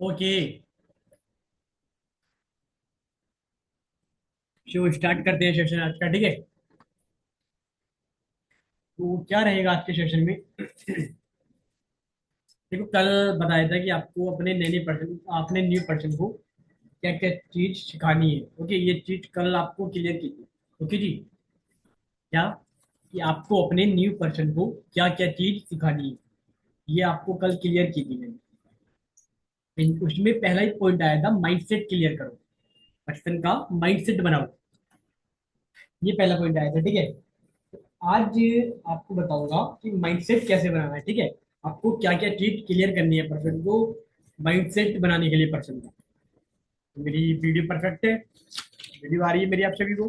Okay. Show start करते हैं session आज का, ठीक है। तो क्या रहेगा आज के सेशन में? देखो, कल बताया था कि आपको अपने नए नए पर्सन आपने न्यू पर्सन को क्या क्या चीज सिखानी है। ओके, ये चीज कल आपको क्लियर की थी। ओके जी। क्या? कि आपको अपने न्यू पर्सन को क्या क्या चीज सिखानी है, ये आपको कल क्लियर की थी मैंने। उसमें पहला ही पॉइंट आया था, माइंडसेट क्लियर करो। पर्सन का माइंडसेट बनाओ। ये पहला पॉइंट आया था, ठीक है। आज आपको बताऊंगा कि माइंडसेट कैसे बनाना है, ठीक है। आपको क्या क्या चीज क्लियर करनी है पर्सन को माइंडसेट बनाने के लिए पर्सन का। मेरी वीडियो परफेक्ट है? वीडियो आ रही है मेरी आप सभी को?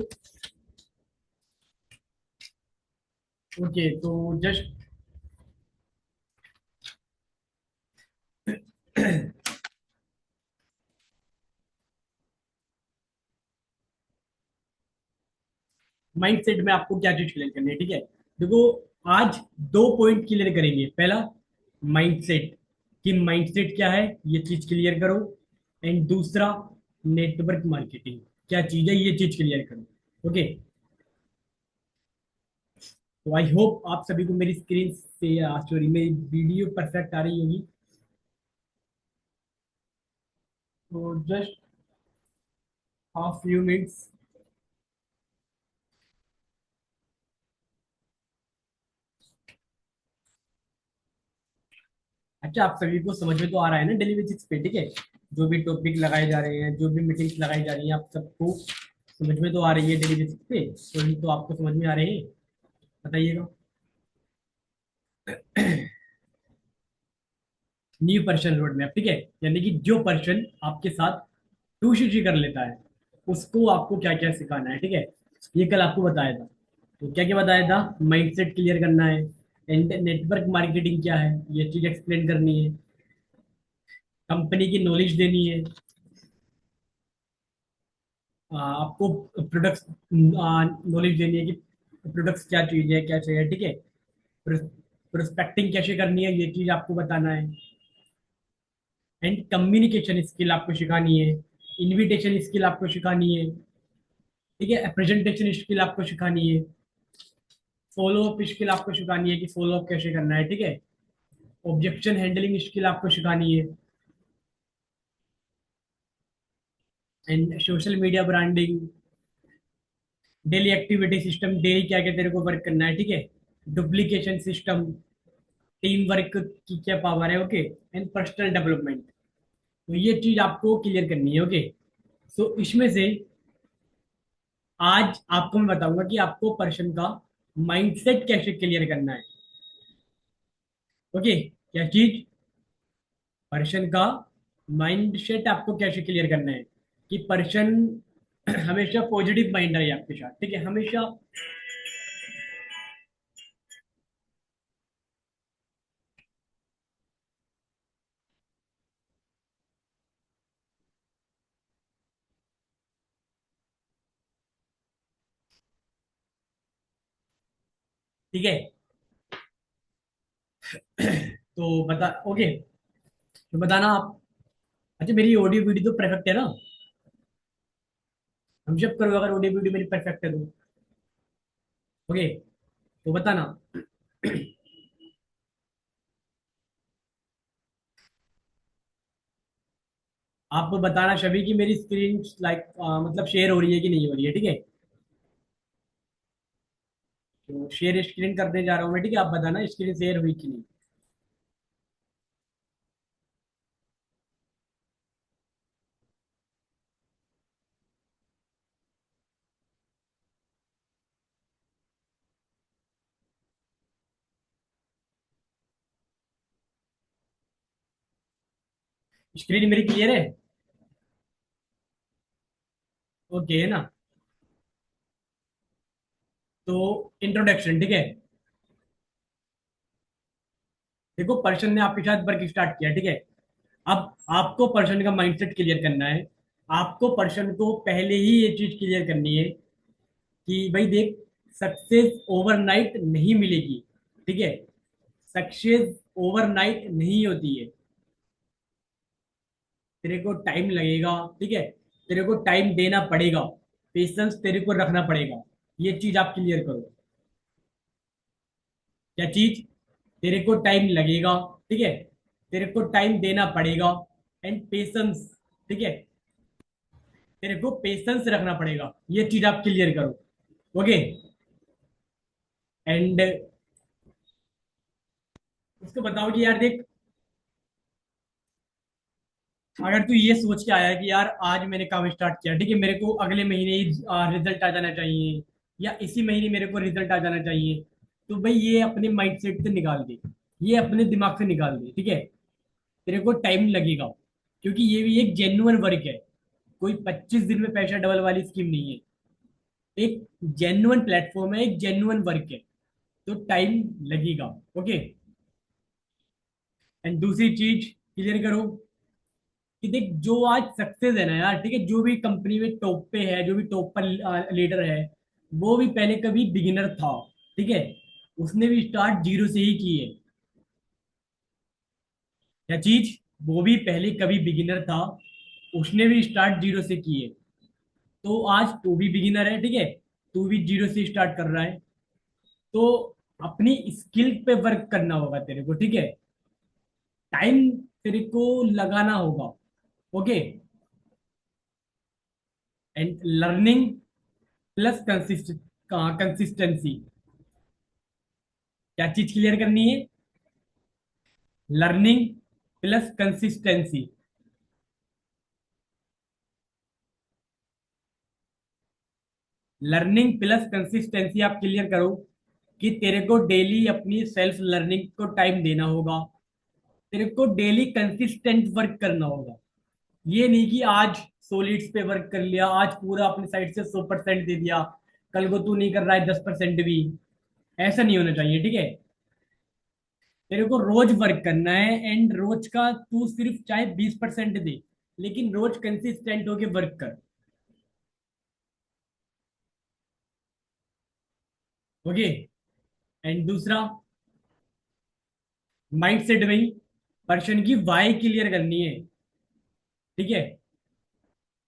ओके, तो जस्ट माइंडसेट में आपको क्या चीज क्लियर करनी है, ठीक है। देखो, आज दो पॉइंट क्लियर करेंगे। पहला, माइंडसेट, कि माइंडसेट क्या है, ये चीज क्लियर करो। एंड दूसरा, नेटवर्क मार्केटिंग क्या चीज है, ये चीज क्लियर करो। ओके। तो आई होप आप सभी को मेरी स्क्रीन से, सॉरी, मेरी वीडियो परफेक्ट आ रही होगी। तो जस्ट हाफ फ्यू मिनट्स। अच्छा, आप सभी को समझ में तो आ रहा है ना डेली बेसिक्स पे, ठीक है। जो भी टॉपिक लगाए जा रहे हैं, जो भी मीटिंग्स लगाई जा रही हैं, आप सबको समझ में तो आ रही है डेली बेसिक्स पे? तो आपको समझ में आ रहे हैं? बताइएगा। न्यू पर्सन रोड मैप, ठीक है। यानी कि जो पर्सन आपके साथ टू कर लेता है, उसको आपको क्या क्या सिखाना है, ठीक है। ये कल आपको बताया था। तो क्या क्या बताया था? माइंडसेट क्लियर करना है। नेटवर्क मार्केटिंग क्या है, ये चीज एक्सप्लेन करनी है। कंपनी की नॉलेज देनी है। आपको प्रोडक्ट्स नॉलेज देनी है कि प्रोडक्ट्स क्या चीज है, क्या चाहिए, ठीक है। प्रोस्पेक्टिंग कैसे करनी है, ये चीज आपको बताना है। एंड कम्युनिकेशन स्किल आपको सिखानी है। इनविटेशन स्किल आपको सिखानी है, ठीक है। प्रेजेंटेशन स्किल आपको सिखानी है। फॉलो अप स्किल आपको सिखानी है कि फॉलो अप कैसे करना है, ठीक है। ऑब्जेक्शन हैंडलिंग स्किल आपको सिखानी है। And social media branding, daily activity system, daily क्या क्या तेरे को वर्क करना है, ठीक है। डुप्लीकेशन सिस्टम, टीम वर्क की क्या पावर है, ओके। And personal development. तो ये चीज आपको क्लियर करनी है, ओके। सो इसमें से आज आपको मैं बताऊंगा कि आपको पर्सन का माइंडसेट कैसे क्लियर करना है। ओके, क्या चीज? पर्सन का माइंडसेट आपको कैसे क्लियर करना है कि पर्सन हमेशा पॉजिटिव माइंड रहे आपके साथ, ठीक है, हमेशा। ठीक है। तो बता, ओके। तो बताना आप। अच्छा, मेरी ऑडियो वीडियो तो परफेक्ट है ना? हम जब करो अगर ऑडियो वीडियो मेरी परफेक्ट है तो। ओके, तो बताना। आप बताना सभी की मेरी स्क्रीन लाइक मतलब शेयर हो रही है कि नहीं हो रही है, ठीक है। तो शेयर स्क्रीन करने जा रहा हूँ मैं, ठीक है। आप बताना स्क्रीन शेयर हुई कि नहीं। स्क्रीन मेरी क्लियर है? ओके है ना? तो इंट्रोडक्शन, ठीक है। देखो, पर्सन ने आपके साथ वर्क स्टार्ट किया, ठीक है। अब आपको पर्सन का माइंडसेट क्लियर करना है। आपको पर्सन को पहले ही ये चीज क्लियर करनी है कि भाई देख, सक्सेस ओवरनाइट नहीं मिलेगी, ठीक है। सक्सेस ओवरनाइट नहीं होती है। तेरे को टाइम लगेगा, ठीक है, तेरे को टाइम देना पड़ेगा, पेशेंस तेरे को रखना पड़ेगा। ये चीज आप क्लियर करो। क्या चीज? तेरे को टाइम लगेगा, ठीक है, तेरे को टाइम देना पड़ेगा, एंड पेशेंस, ठीक है, तेरे को पेशेंस रखना पड़ेगा। ये चीज आप क्लियर करो। ओके। एंड उसको बताओ कि यार देख, अगर तू ये सोच के आया कि यार आज मैंने काम स्टार्ट किया, ठीक है, मेरे को अगले महीने ही रिजल्ट आ जाना चाहिए, या इसी महीने मेरे को रिजल्ट आ जाना चाहिए, तो भाई ये अपने माइंड सेट से निकाल दे, ये अपने दिमाग से निकाल दे, ठीक है। तेरे को टाइम लगेगा, क्योंकि ये भी एक जेन्युइन वर्क है, कोई 25 दिन में पैसा डबल वाली स्कीम नहीं है। एक जेन्युइन प्लेटफॉर्म है, एक जेन्युइन वर्क है, तो टाइम लगेगा। ओके। एंड दूसरी चीज क्लियर करो कि देख, जो आज सक्सेस है ना यार, ठीक है, जो भी कंपनी में टॉप पे है, जो भी टॉप पर लीडर है, वो भी पहले कभी बिगिनर था, ठीक है, उसने भी स्टार्ट जीरो से ही की है। क्या चीज? वो भी पहले कभी बिगिनर था, उसने भी स्टार्ट जीरो से की है। तो आज तू भी बिगिनर है, ठीक है, तू भी जीरो से स्टार्ट कर रहा है, तो अपनी स्किल पे वर्क करना होगा तेरे को, ठीक है, टाइम तेरे को लगाना होगा। Okay. And learning plus consistency. क्या चीज क्लियर करनी है? Learning plus consistency. Learning plus consistency आप क्लियर करो कि तेरे को डेली अपनी सेल्फ लर्निंग को टाइम देना होगा, तेरे को डेली कंसिस्टेंट वर्क करना होगा। ये नहीं कि आज सॉलिड्स पे वर्क कर लिया, आज पूरा अपनी साइड से 100% दे दिया, कल को तू नहीं कर रहा है 10% भी। ऐसा नहीं होना चाहिए, ठीक है। तेरे को रोज वर्क करना है, एंड रोज का तू सिर्फ चाहे 20% दे, लेकिन रोज कंसिस्टेंट होके वर्क कर। ओके। एंड दूसरा, माइंड सेट में पर्सन की वाई क्लियर करनी है, ठीक है,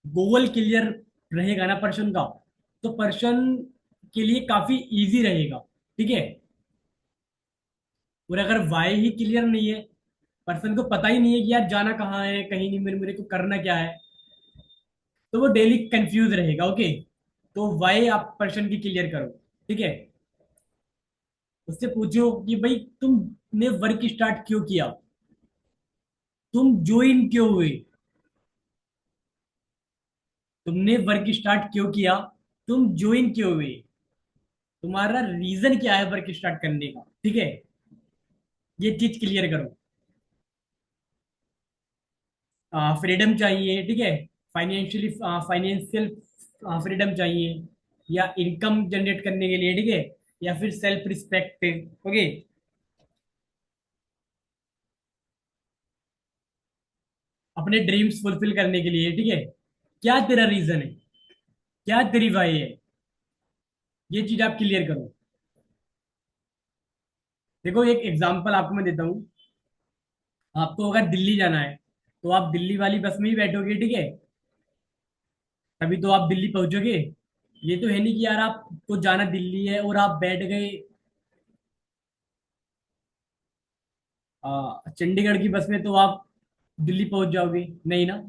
गोल क्लियर रहेगा ना पर्सन का, तो पर्सन के लिए काफी इजी रहेगा, ठीक है। और अगर वाई ही क्लियर नहीं है, पर्सन को पता ही नहीं है कि यार जाना कहाँ है, कहीं नहीं, मेरे मेरे को करना क्या है, तो वो डेली कंफ्यूज रहेगा। ओके। तो वाई आप पर्सन की क्लियर करो, ठीक है। उससे पूछो कि भाई तुमने वर्क स्टार्ट क्यों किया, तुम ज्वाइन क्यों हुए, तुमने वर्क स्टार्ट क्यों किया, तुम ज्वाइन क्यों हुए, तुम्हारा रीजन क्या है वर्क स्टार्ट करने का, ठीक है। ये चीज क्लियर करो। फ्रीडम चाहिए, ठीक है, फाइनेंशियली फाइनेंशियल फ्रीडम चाहिए, या इनकम जनरेट करने के लिए, ठीक है, या फिर सेल्फ रिस्पेक्ट। ओके। अपने ड्रीम्स फुलफिल करने के लिए, ठीक है, क्या तेरा रीजन है, क्या तेरी वाई है, ये चीज आप क्लियर करो। देखो एक एग्जांपल आपको मैं देता हूँ। आपको अगर दिल्ली जाना है, तो आप दिल्ली वाली बस में ही बैठोगे, ठीक है, तभी तो आप दिल्ली पहुंचोगे। ये तो है नहीं कि यार आपको जाना दिल्ली है और आप बैठ गए चंडीगढ़ की बस में, तो आप दिल्ली पहुंच जाओगे, नहीं ना।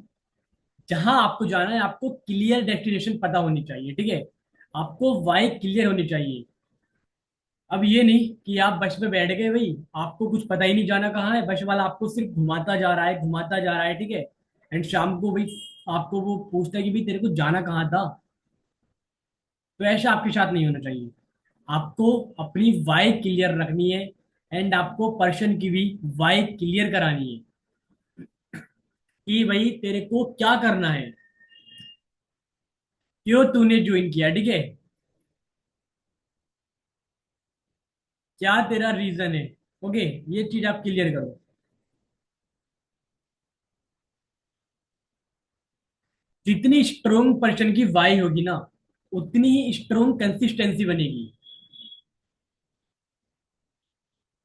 जहां आपको जाना है, आपको क्लियर डेस्टिनेशन पता होनी चाहिए, ठीक है, आपको वाई क्लियर होनी चाहिए। अब ये नहीं कि आप बस में बैठ गए भाई, आपको कुछ पता ही नहीं जाना कहाँ है, बस वाला आपको सिर्फ घुमाता जा रहा है, घुमाता जा रहा है, ठीक है, एंड शाम को भाई आपको वो पूछता है कि भाई तेरे को जाना कहाँ था। तो ऐसा आपके साथ नहीं होना चाहिए। आपको अपनी वाई क्लियर रखनी है, एंड आपको पर्सन की भी वाई क्लियर करानी है कि भाई तेरे को क्या करना है, क्यों तूने ज्वाइन किया, ठीक है, क्या तेरा रीजन है। ओके। ये चीज आप क्लियर करो। जितनी स्ट्रोंग पर्सन की वाई होगी ना, उतनी ही स्ट्रोंग कंसिस्टेंसी बनेगी,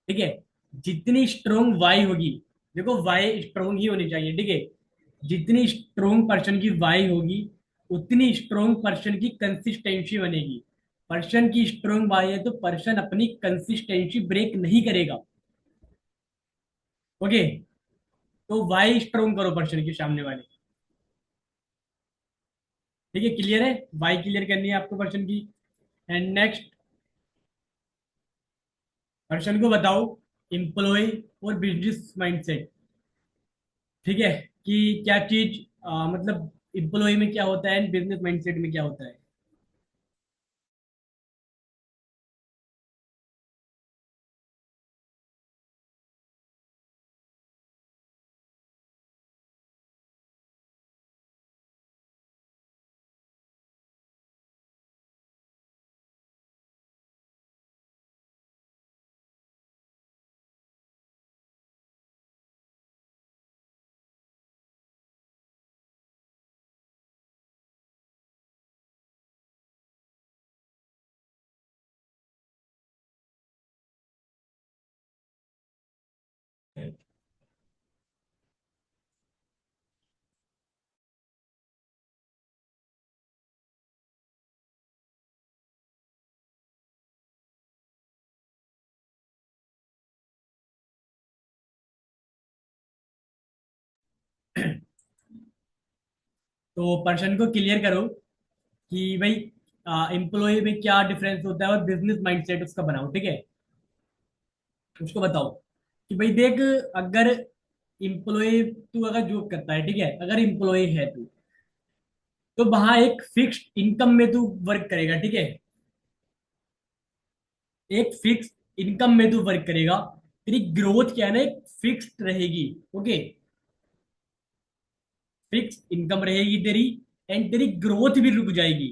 ठीक है। जितनी स्ट्रोंग वाई होगी, देखो वाई स्ट्रोंग ही होनी चाहिए, ठीक है, जितनी स्ट्रोंग पर्सन की वाई होगी उतनी स्ट्रोंग पर्सन की कंसिस्टेंसी बनेगी। पर्सन की स्ट्रोंग वाई है तो पर्सन अपनी कंसिस्टेंसी ब्रेक नहीं करेगा। ओके, तो वाई स्ट्रोंग करो पर्सन के सामने वाले। ठीक है, क्लियर है? वाई क्लियर करनी है आपको पर्सन की। एंड नेक्स्ट, पर्सन को बताओ एम्प्लॉय और बिजनेस माइंडसेट। ठीक है, कि क्या चीज मतलब एम्प्लॉय में क्या होता है एंड बिजनेस माइंडसेट में क्या होता है। तो पर्सन को क्लियर करो कि भाई एम्प्लॉय में क्या डिफरेंस होता है और बिजनेस माइंडसेट उसका बनाओ। ठीक है, उसको बताओ कि भाई देख, अगर एम्प्लॉय, तू अगर जॉब करता है, ठीक है, अगर एम्प्लॉय है तू, तो वहां एक फिक्स्ड इनकम में तू वर्क करेगा। ठीक है, एक फिक्स इनकम में तू वर्क करेगा। तेरी ग्रोथ क्या है ना, एक फिक्स्ड रहेगी। ओके, फिक्स इनकम रहेगी तेरी, एंड तेरी ग्रोथ भी रुक जाएगी।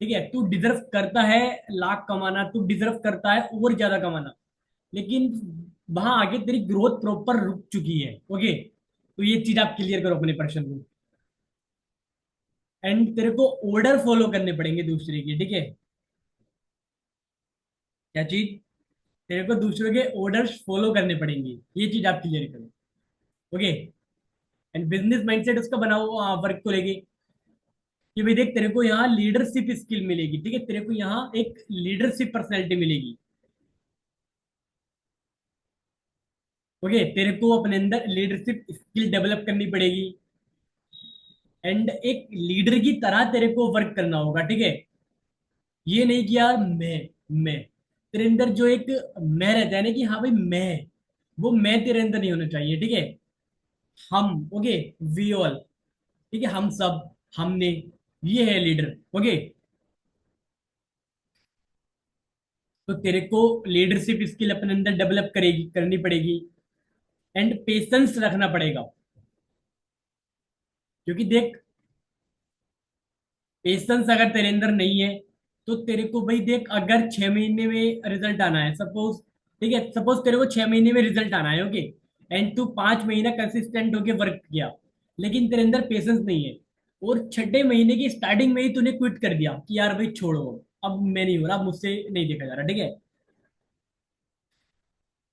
ठीक है, तू डिजर्व करता है लाख कमाना, तू डिजर्व करता है और ज्यादा कमाना, लेकिन वहां आगे तेरी ग्रोथ प्रॉपर रुक चुकी है। ओके, तो ये चीज आप क्लियर करो अपने पर्सन को। एंड तेरे को ऑर्डर फॉलो करने पड़ेंगे दूसरे के। ठीक है, क्या चीज? तेरे को दूसरों के ऑर्डर्स फॉलो करने पड़ेंगे, ये चीज आप क्लियर करो। ओके, एंड बिजनेस माइंडसेट उसका बनाओ वर्क को लेके कि भाई देख, तेरे को यहाँ लीडरशिप स्किल मिलेगी। ठीक है, तेरे को यहाँ एक लीडरशिप पर्सनैलिटी मिलेगी। ओके, तेरे को अपने अंदर लीडरशिप स्किल डेवलप करनी पड़ेगी। एंड एक लीडर की तरह तेरे को वर्क करना होगा। ठीक है, ये नहीं कि यार मैं तेरे अंदर जो एक मैं रहता है ना कि हाँ भाई मैं, वो मैं तेरे अंदर नहीं होना चाहिए। ठीक है, हम। Okay, we all. ठीक है, हम सब, हमने, ये है लीडर। ओके, तो तेरे को लीडरशिप स्किल अपने अंदर डेवलप करेगी, करनी पड़ेगी। एंड पेशेंस रखना पड़ेगा, क्योंकि देख, पेशेंस अगर तेरे अंदर नहीं है तो तेरे को भाई देख, अगर 6 महीने में रिजल्ट आना है सपोज, ठीक है, सपोज तेरे को 6 महीने में रिजल्ट आना है। ओके, एंड तू 5 महीना कंसिस्टेंट होके वर्क किया, लेकिन तेरे अंदर पेशेंस नहीं है, और छठे महीने की स्टार्टिंग में ही तूने क्विट कर दिया कि यार भाई छोड़ो, अब मैं नहीं हो रहा, अब मुझसे नहीं देखा जा रहा। ठीक है,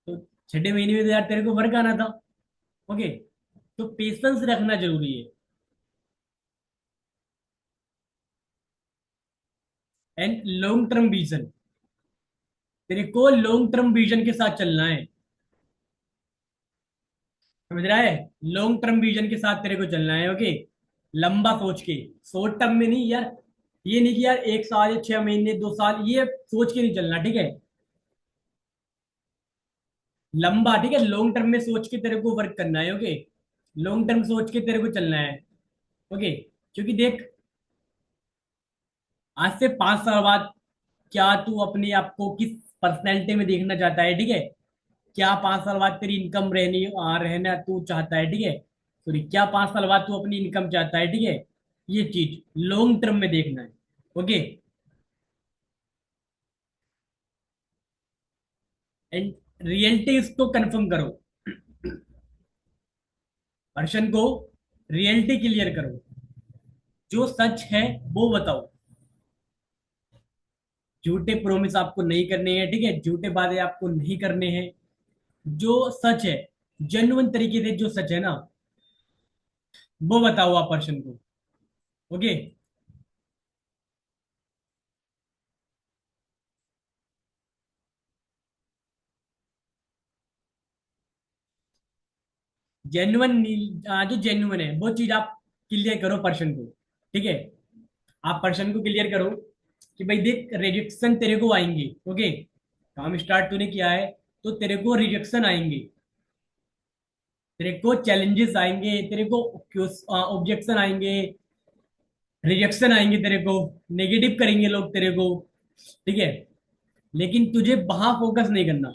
तो छठे महीने में तो यार तेरे को वर्क आना था। ओके, तो पेशेंस रखना जरूरी है। एंड लॉन्ग टर्म विजन, तेरे को लॉन्ग टर्म विजन के साथ चलना है। समझ रहा है? लॉन्ग टर्म विजन के साथ तेरे को चलना है। ओके, लंबा सोच के, शॉर्ट टर्म में नहीं यार। ये नहीं कि यार 1 साल या 6 महीने 2 साल ये सोच के नहीं चलना। ठीक है, लंबा, ठीक है, लॉन्ग टर्म में सोच के तेरे को वर्क करना है। ओके, लॉन्ग टर्म सोच के तेरे को चलना है। ओके, क्योंकि देख, आज से 5 साल बाद क्या तू अपने आप को किस पर्सनैलिटी में देखना चाहता है? ठीक है, क्या 5 साल बाद तेरी इनकम रहना तू चाहता है? ठीक है, सॉरी, क्या 5 साल बाद तू अपनी इनकम चाहता है? ठीक है, ये चीज लॉन्ग टर्म में देखना है। ओके, एंड रियलिटी इसको कंफर्म करो, पर्सन को रियलिटी क्लियर करो, जो सच है वो बताओ। झूठे प्रोमिस आपको नहीं करने हैं। ठीक है, झूठे वादे आपको नहीं करने हैं। जो सच है, जेन्युइन तरीके से जो सच है ना, वो बताओ आप पर्सन को। ओके। जेन्युइन, जो जेन्युइन है वो चीज आप क्लियर करो पर्सन को। ठीक है। आप पर्सन को क्लियर करो कि भाई देख, रिजेक्शन तेरे को आएंगे। ओके। काम स्टार्ट तूने किया है तो तेरे को रिजेक्शन आएंगे, तेरे को चैलेंजेस आएंगे, तेरे को ऑब्जेक्शन आएंगे, रिजेक्शन आएंगे, तेरे को नेगेटिव करेंगे लोग तेरे को। ठीक है। लेकिन तुझे वहां फोकस नहीं करना।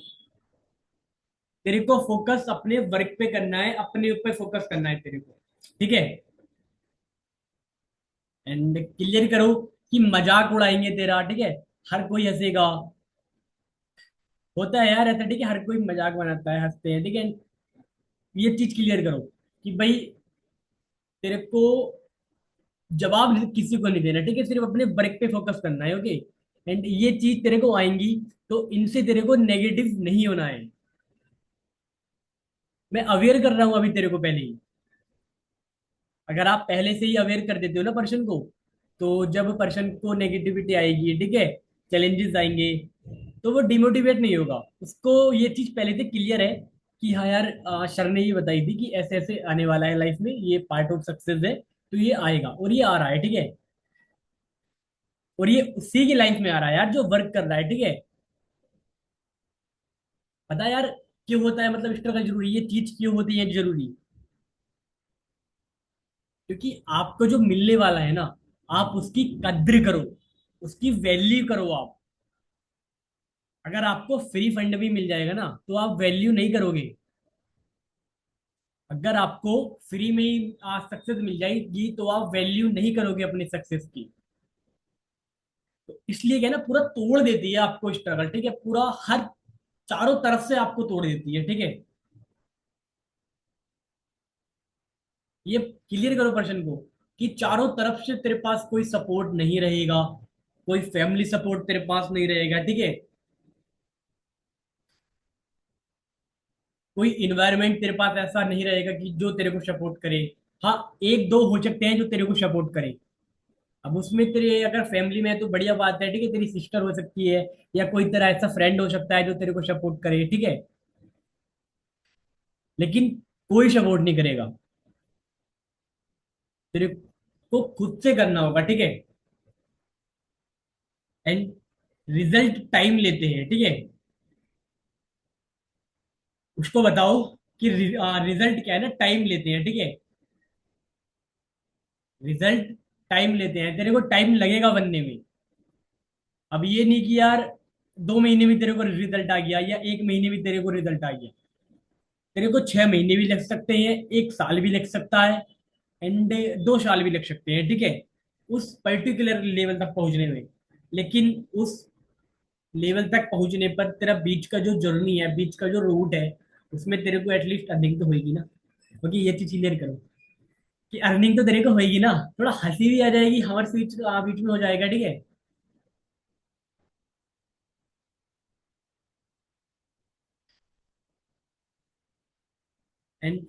तेरे को फोकस अपने वर्क पे करना है, अपने ऊपर फोकस करना है तेरे को। ठीक है। एंड क्लियर करो कि मजाक उड़ाएंगे तेरा। ठीक है। हर कोई हंसेगा। होता है यार ऐसा। ठीक है, हर कोई मजाक बनाता है, हंसते हैं। ठीक है। ये चीज क्लियर करो कि भाई तेरे को जवाब किसी को नहीं देना। ठीक है, सिर्फ अपने वर्क पे फोकस करना है। ओके। एंड ये चीज तेरे को आएंगी तो इनसे तेरे को नेगेटिव नहीं होना है। मैं अवेयर कर रहा हूं अभी तेरे को पहले ही। अगर आप पहले से ही अवेयर कर देते हो ना पर्सन को, तो जब पर्सन को नेगेटिविटी आएगी, ठीक है, चैलेंजेस आएंगे, तो वो डिमोटिवेट नहीं होगा। उसको ये चीज पहले से क्लियर है कि हाँ यार, सर ने ये बताई थी कि ऐसे ऐसे आने वाला है लाइफ में, ये पार्ट ऑफ सक्सेस है, तो ये आएगा और ये आ रहा है। ठीक है। और ये उसी की लाइफ में आ रहा है यार जो वर्क कर रहा है। ठीक है। पता है यार क्यों होता है, मतलब स्ट्रगल जरूरी, ये चीज क्यों होती है जरूरी? क्योंकि आपको जो मिलने वाला है ना, आप उसकी कद्र करो, उसकी वैल्यू करो आप। अगर आपको फ्री फंड भी मिल जाएगा ना तो आप वैल्यू नहीं करोगे। अगर आपको फ्री में ही सक्सेस मिल जाएगी तो आप वैल्यू नहीं करोगे अपनी सक्सेस की। तो इसलिए क्या है ना, पूरा तोड़ देती है आपको स्ट्रगल। ठीक है, पूरा हर चारों तरफ से आपको तोड़ देती है। ठीक है। ये क्लियर करो पर्सन को कि चारों तरफ से तेरे पास कोई सपोर्ट नहीं रहेगा, कोई फैमिली सपोर्ट तेरे पास नहीं रहेगा। ठीक है। कोई इन्वायरमेंट तेरे पास ऐसा नहीं रहेगा कि जो तेरे को सपोर्ट करे। हाँ, एक दो हो सकते हैं जो तेरे को सपोर्ट करे। अब उसमें तेरे अगर फैमिली में है तो बढ़िया बात है। ठीक है, तेरी सिस्टर हो सकती है, या कोई तेरा ऐसा फ्रेंड हो सकता है जो तेरे को सपोर्ट करे। ठीक है। लेकिन कोई सपोर्ट नहीं करेगा, तेरे को खुद से करना होगा। ठीक है। एंड रिजल्ट टाइम लेते हैं। ठीक है। उसको बताओ कि रिजल्ट क्या है ना, टाइम लेते हैं। ठीक है। रिजल्ट टाइम लेते हैं, तेरे को टाइम लगेगा बनने में। अब ये नहीं कि यार 2 महीने में तेरे को रिजल्ट आ गया या 1 महीने में तेरे को रिजल्ट आ गया। तेरे को 6 महीने भी लग सकते हैं, 1 साल भी लग सकता है, एंड 2 साल भी लग सकते हैं। ठीक है, उस पर्टिकुलर लेवल तक पहुंचने में। लेकिन उस लेवल तक पहुंचने पर तेरा बीच का जो जर्नी है, बीच का जो रूट है, उसमें तेरे को एटलीस्ट अर्निंग तो होगी ना। क्योंकि ये चीज क्लियर करो कि अर्निंग तो तेरे को होगी ना, थोड़ा हंसी भी आ जाएगी, हमारे बीच बीच में हो जाएगा। ठीक है। एंड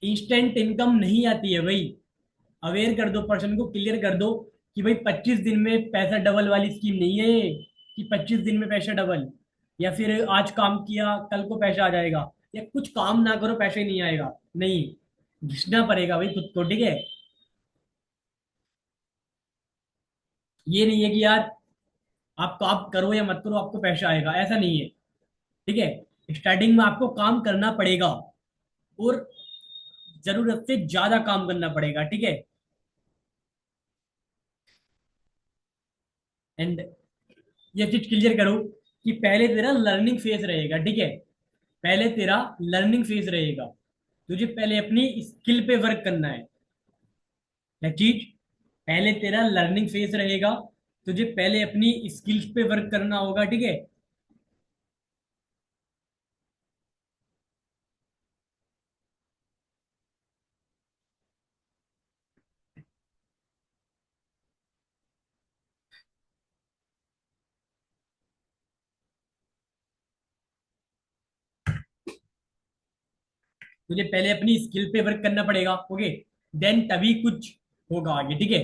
इंस्टेंट इनकम नहीं आती है भाई। अवेयर कर दो पर्सन को, क्लियर कर दो कि भाई 25 दिन में पैसा डबल वाली स्कीम नहीं है ये, कि 25 दिन में पैसा डबल, या फिर आज काम किया कल को पैसा आ जाएगा, या कुछ काम ना करो पैसा ही नहीं आएगा। नहीं, घिसना पड़ेगा भाई खुद को। ठीक है। ये नहीं है कि यार आप करो या मत करो आपको पैसा आएगा, ऐसा नहीं है। ठीक है, स्टार्टिंग में आपको काम करना पड़ेगा, और जरूरत से ज्यादा काम करना पड़ेगा। ठीक है। एंड ये चीज क्लियर करो कि पहले तेरा लर्निंग फेज रहेगा। ठीक है, पहले तेरा लर्निंग फेज रहेगा। तुझे पहले अपनी स्किल पे वर्क करना है। क्या चीज? पहले तेरा लर्निंग फेज रहेगा, तुझे पहले अपनी स्किल्स पे वर्क करना होगा। ठीक है। तुझे पहले अपनी स्किल पे वर्क करना पड़ेगा। ओके। देन तभी कुछ होगा आगे, ठीक है।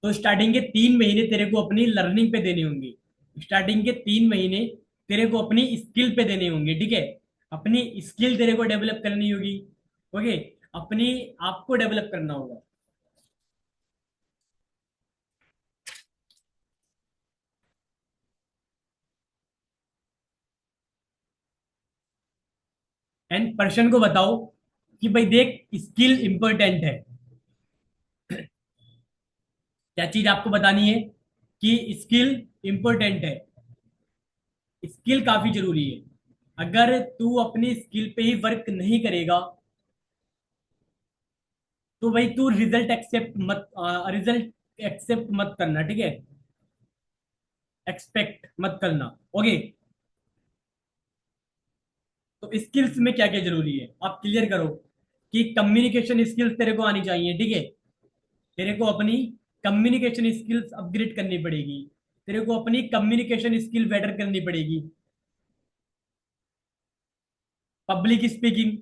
तो स्टार्टिंग के 3 महीने तेरे को अपनी लर्निंग पे देने होंगे। स्टार्टिंग के 3 महीने तेरे को अपनी स्किल पे देने होंगे, ठीक है। अपनी स्किल तेरे को डेवलप करनी होगी। ओके। अपनी आप को डेवलप करना होगा। एंड पर्सन को बताओ कि भाई देख, स्किल इंपॉर्टेंट है। क्या चीज आपको बतानी है? कि स्किल इंपॉर्टेंट है। स्किल काफी जरूरी है। अगर तू अपनी स्किल पे ही वर्क नहीं करेगा तो भाई तू रिजल्ट एक्सेप्ट मत करना, ठीक है। एक्सपेक्ट मत करना। ओके। तो स्किल्स में क्या क्या जरूरी है आप क्लियर करो। कि कम्युनिकेशन स्किल्स तेरे को आनी चाहिए, ठीक है। तेरे को अपनी कम्युनिकेशन स्किल्स अपग्रेड करनी पड़ेगी। तेरे को अपनी कम्युनिकेशन स्किल बेटर करनी पड़ेगी। Public speaking.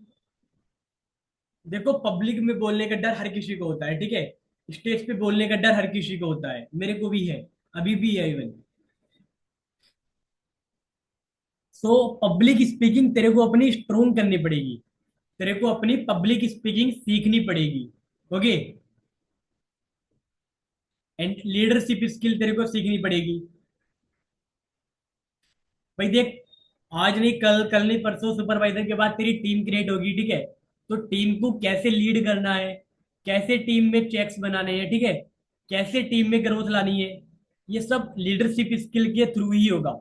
देखो, पब्लिक में बोलने का डर हर किसी को होता है, ठीक है। स्टेज पे बोलने का डर हर किसी को होता है, मेरे को भी है। अभी भी है इवन। सो पब्लिक स्पीकिंग तेरे को अपनी स्ट्रोंग करनी पड़ेगी। तेरे को अपनी पब्लिक स्पीकिंग सीखनी पड़ेगी। ओके। एंड लीडरशिप स्किल तेरे को सीखनी पड़ेगी। भाई देख, आज नहीं कल, कल नहीं परसों सुपरवाइजर के बाद तेरी टीम क्रिएट होगी, ठीक है। तो टीम को कैसे लीड करना है, कैसे टीम में चेक्स बनाने हैं, ठीक है। कैसे टीम में ग्रोथ लानी है, ये सब लीडरशिप स्किल के थ्रू ही होगा।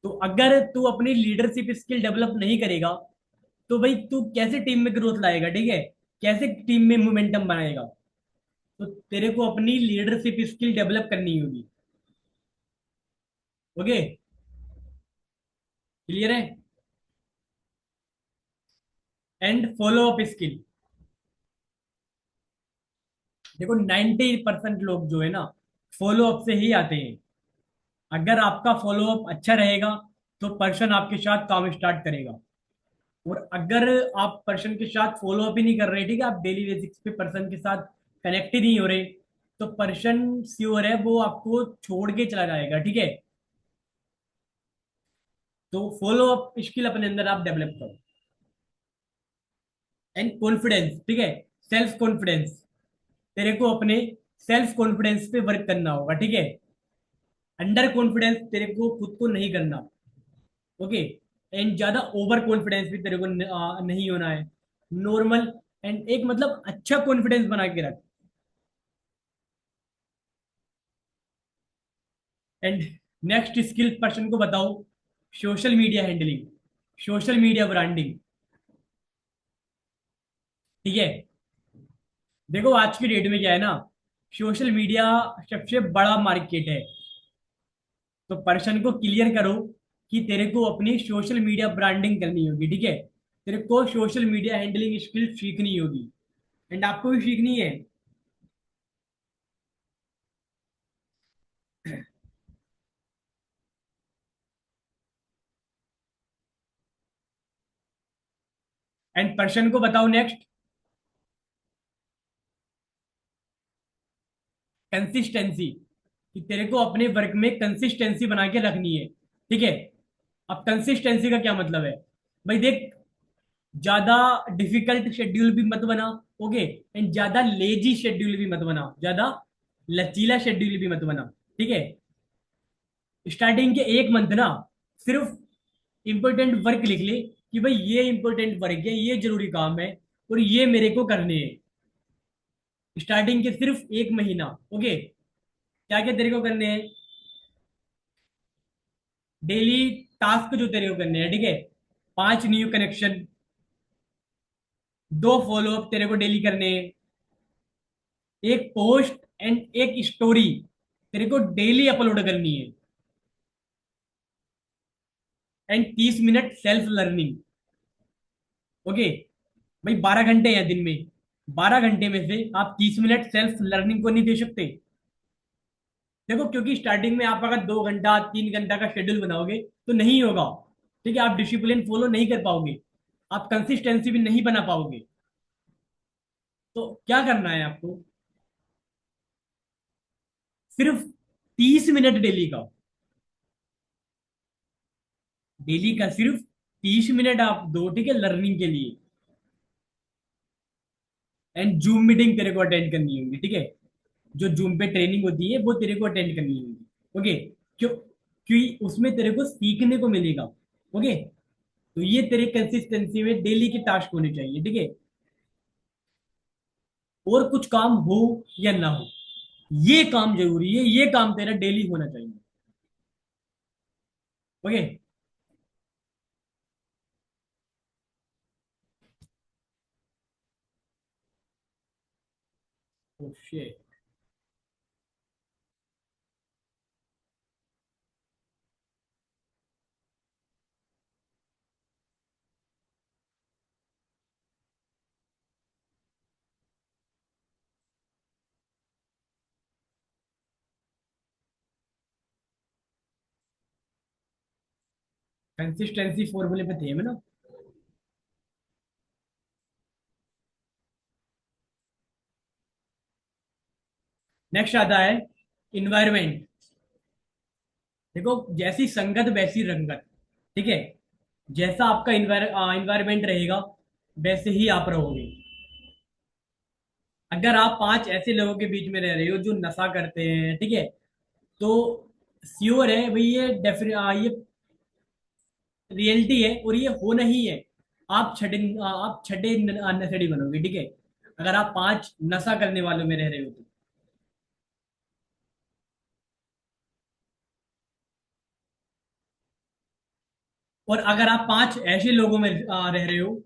तो अगर तू अपनी लीडरशिप स्किल डेवलप नहीं करेगा तो भाई तू कैसे टीम में ग्रोथ लाएगा, ठीक है। कैसे टीम में मोमेंटम बनाएगा। तो तेरे को अपनी लीडरशिप स्किल डेवलप करनी होगी। ओके। क्लियर है। And follow up skill. देखो, 90% लोग जो है ना, फॉलो अप से ही आते हैं। अगर आपका फॉलो अप अच्छा रहेगा तो पर्सन आपके साथ काम स्टार्ट करेगा। और अगर आप पर्सन के साथ फॉलो अप ही नहीं कर रहे, ठीक है, आप डेली बेसिक्स पे पर्सन के साथ कनेक्ट ही नहीं हो रहे, तो पर्सन श्योर है वो आपको छोड़ के चला जाएगा, ठीक है। तो फॉलो अप स्किल अपने अंदर आप डेवलप करो। एंड कॉन्फिडेंस, ठीक है। Self confidence. तेरे को अपने सेल्फ कॉन्फिडेंस पे वर्क करना होगा, ठीक है। अंडर कॉन्फिडेंस तेरे को खुद को नहीं करना। ओके। एंड ज्यादा ओवर कॉन्फिडेंस भी तेरे को नहीं होना है। नॉर्मल एंड एक मतलब अच्छा कॉन्फिडेंस बना के रख। एंड नेक्स्ट स्किल पर्सन को बताओ, social media handling, social media branding, ठीक है। देखो, आज की डेट में क्या है ना, सोशल मीडिया सबसे बड़ा मार्केट है। तो पर्सन को क्लियर करो कि तेरे को अपनी सोशल मीडिया ब्रांडिंग करनी होगी, ठीक है। तेरे को सोशल मीडिया हैंडलिंग स्किल सीखनी होगी। एंड आपको भी सीखनी है। एंड पर्सन को बताओ नेक्स्ट, कंसिस्टेंसी। कि तेरे को अपने वर्क में कंसिस्टेंसी बना के रखनी है, ठीक है। अब कंसिस्टेंसी का क्या मतलब है? भाई देख, ज्यादा डिफिकल्ट शेड्यूल भी मत बना। ओके। एंड ज्यादा लेजी शेड्यूल भी मत बना, ज्यादा लचीला शेड्यूल भी मत बना, ठीक है। स्टार्टिंग के 1 मंथ ना, सिर्फ इंपॉर्टेंट वर्क लिख ले कि भाई ये इंपॉर्टेंट वर्क है, ये जरूरी काम है और ये मेरे को करने हैं। स्टार्टिंग के सिर्फ 1 महीना। ओके। क्या क्या तेरे को करने हैं? डेली टास्क जो तेरे को करने हैं, ठीक है। 5 न्यू कनेक्शन, 2 फॉलोअप तेरे को डेली करने हैं। एक पोस्ट एंड एक स्टोरी तेरे को डेली अपलोड करनी है। And 30 minute self learning. Okay. भाई 12 घंटे हैं दिन में, 12 घंटे में से आप 30 मिनट सेल्फ लर्निंग को नहीं दे सकते। देखो, क्योंकि स्टार्टिंग में आप अगर 2 घंटा 3 घंटा का शेड्यूल बनाओगे तो नहीं होगा, ठीक है। आप डिसिप्लिन फॉलो नहीं कर पाओगे, आप कंसिस्टेंसी भी नहीं बना पाओगे। तो क्या करना है आपको? सिर्फ 30 मिनट डेली का, डेली का सिर्फ 30 मिनट आप दो, ठीक है, लर्निंग के लिए। एंड जूम मीटिंग तेरे को अटेंड करनी होगी, ठीक है। जो जूम पे ट्रेनिंग होती है वो तेरे को अटेंड करनी होगी, ओके। क्यों? क्योंकि उसमें तेरे को सीखने को मिलेगा, ओके। तो ये तेरे कंसिस्टेंसी में डेली की टास्क होनी चाहिए, ठीक है। और कुछ काम हो या ना हो, ये काम जरूरी है, ये काम तेरा डेली होना चाहिए, ओके। Oh shit. कंसिस्टेंसी फॉर्मूले पे थे हम ना। नेक्स्ट आता है इन्वायरमेंट। देखो, जैसी संगत वैसी रंगत, ठीक है। जैसा आपका इन्वायरमेंट रहेगा, वैसे ही आप रहोगे। अगर आप पांच ऐसे लोगों के बीच में रह रहे हो जो नशा करते हैं, ठीक है, तो श्योर है भाई, ये रियलिटी है और ये होना ही है। आप छठे नशेड़ी बनोगे, ठीक है, अगर आप पांच नशा करने वालों में रह रहे हो तो। और अगर आप पांच ऐसे लोगों में रह रहे हो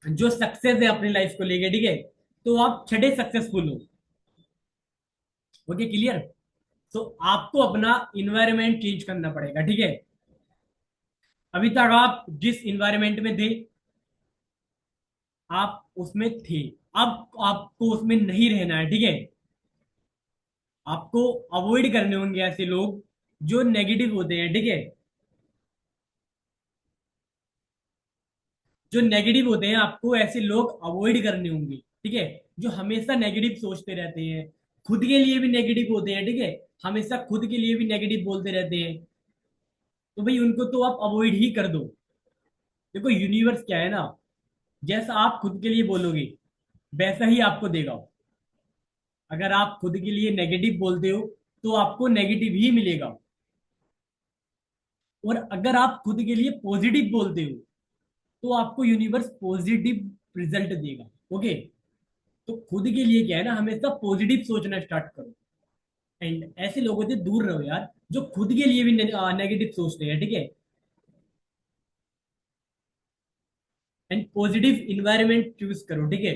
जो सक्सेस है अपनी लाइफ को लेके, ठीक है, तो आप छठे सक्सेसफुल हो। Okay, clear. तो आपको अपना इन्वायरमेंट चेंज करना पड़ेगा, ठीक है। अभी तक आप जिस इन्वायरमेंट में थे, आप उसमें थे। अब आपको उसमें नहीं रहना है, ठीक है। आपको अवॉइड करने होंगे ऐसे लोग जो नेगेटिव होते हैं, ठीक है। जो नेगेटिव होते हैं आपको ऐसे लोग अवॉइड करने होंगे, ठीक है। जो हमेशा नेगेटिव सोचते रहते हैं, खुद के लिए भी नेगेटिव होते हैं, ठीक है, हमेशा खुद के लिए भी नेगेटिव बोलते रहते हैं, तो भाई उनको तो आप अवॉइड ही कर दो। देखो, यूनिवर्स क्या है ना, जैसा आप खुद के लिए बोलोगे वैसा ही आपको देगा। अगर आप खुद के लिए नेगेटिव बोलते हो तो आपको नेगेटिव ही मिलेगा। और अगर आप खुद के लिए पॉजिटिव बोलते हो तो आपको यूनिवर्स पॉजिटिव रिजल्ट देगा, ओके। तो खुद के लिए क्या है ना, हमेशा पॉजिटिव सोचना स्टार्ट करो। एंड ऐसे लोगों से दूर रहो यार जो खुद के लिए भी नेगेटिव सोचते हैं, ठीक है। एंड पॉजिटिव इन्वायरमेंट चूज करो, ठीक है।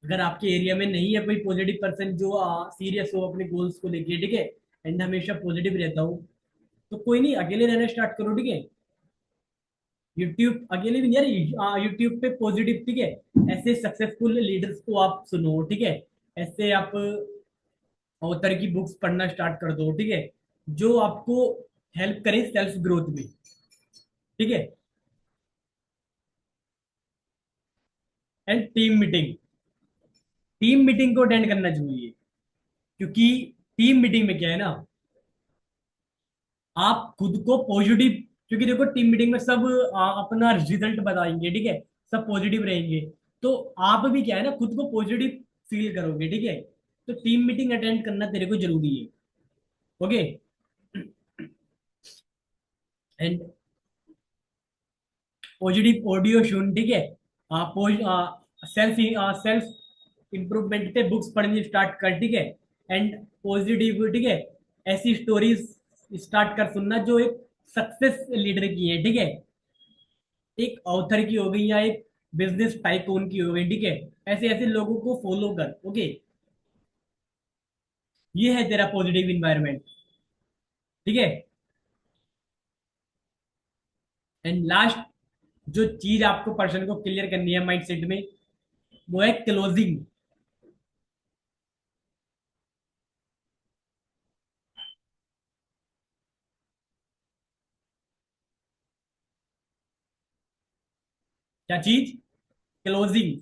अगर आपके एरिया में नहीं है कोई पॉजिटिव पर्सन जो सीरियस हो अपने गोल्स को लेके, ठीक है, एंड हमेशा पॉजिटिव रहता हो, तो कोई नहीं, अकेले रहना स्टार्ट करो, ठीक है। यूट्यूब अकेले भी नहीं यार, यूट्यूब पे पॉजिटिव, ठीक है, ऐसे सक्सेसफुल लीडर्स को आप सुनो, ठीक है। ऐसे आप ऑथर की बुक्स पढ़ना स्टार्ट कर दो, ठीक है, जो आपको हेल्प करे सेल्फ ग्रोथ में, ठीक है। एंड टीम मीटिंग को अटेंड करना जरूरी है। क्योंकि टीम मीटिंग में क्या है ना, आप खुद को पॉजिटिव, क्योंकि देखो टीम मीटिंग में सब अपना रिजल्ट बताएंगे, ठीक है, सब पॉजिटिव रहेंगे। तो आप भी क्या है ना, खुद को पॉजिटिव फील करोगे, ठीक है। तो टीम मीटिंग अटेंड करना तेरे को जरूरी है, ओके। एंड पॉजिटिव ऑडियो सुन, ठीक है। आप सेल्फ सेल्फ इम्प्रूवमेंट पे बुक्स पढ़नी स्टार्ट कर, ठीक है। एंड पॉजिटिव, ठीक है, ऐसी स्टोरीज स्टार्ट कर सुनना जो एक सक्सेस लीडर की है, ठीक है। एक ऑथर की हो गई या एक बिजनेस टाइकून की हो गई, ठीक है। ऐसे ऐसे लोगों को फॉलो कर, ओके। ये है तेरा पॉजिटिव इन्वायरमेंट, ठीक है। एंड लास्ट जो चीज आपको पर्सन को क्लियर करनी है माइंडसेट में, वो है क्लोजिंग। क्या चीज? क्लोजिंग।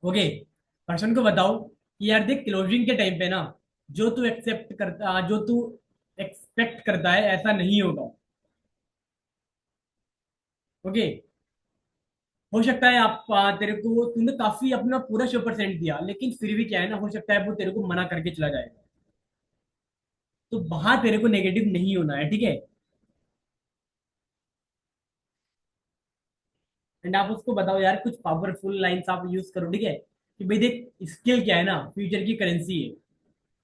ओके, पर्सन को बताओ कि यार देख, क्लोजिंग के टाइम पे ना जो तू एक्सपेक्ट करता है ऐसा नहीं होगा। ओके, हो सकता है तेरे को तूने काफी अपना पूरा 100% दिया, लेकिन फिर भी क्या है ना, हो सकता है वो तेरे को मना करके चला जाएगा। तो वहां तेरे को नेगेटिव नहीं होना है, ठीक है। एंड आप उसको बताओ यार, कुछ पावरफुल लाइंस आप यूज करो, ठीक है, कि भाई देख, स्किल क्या है ना, फ्यूचर की करेंसी है।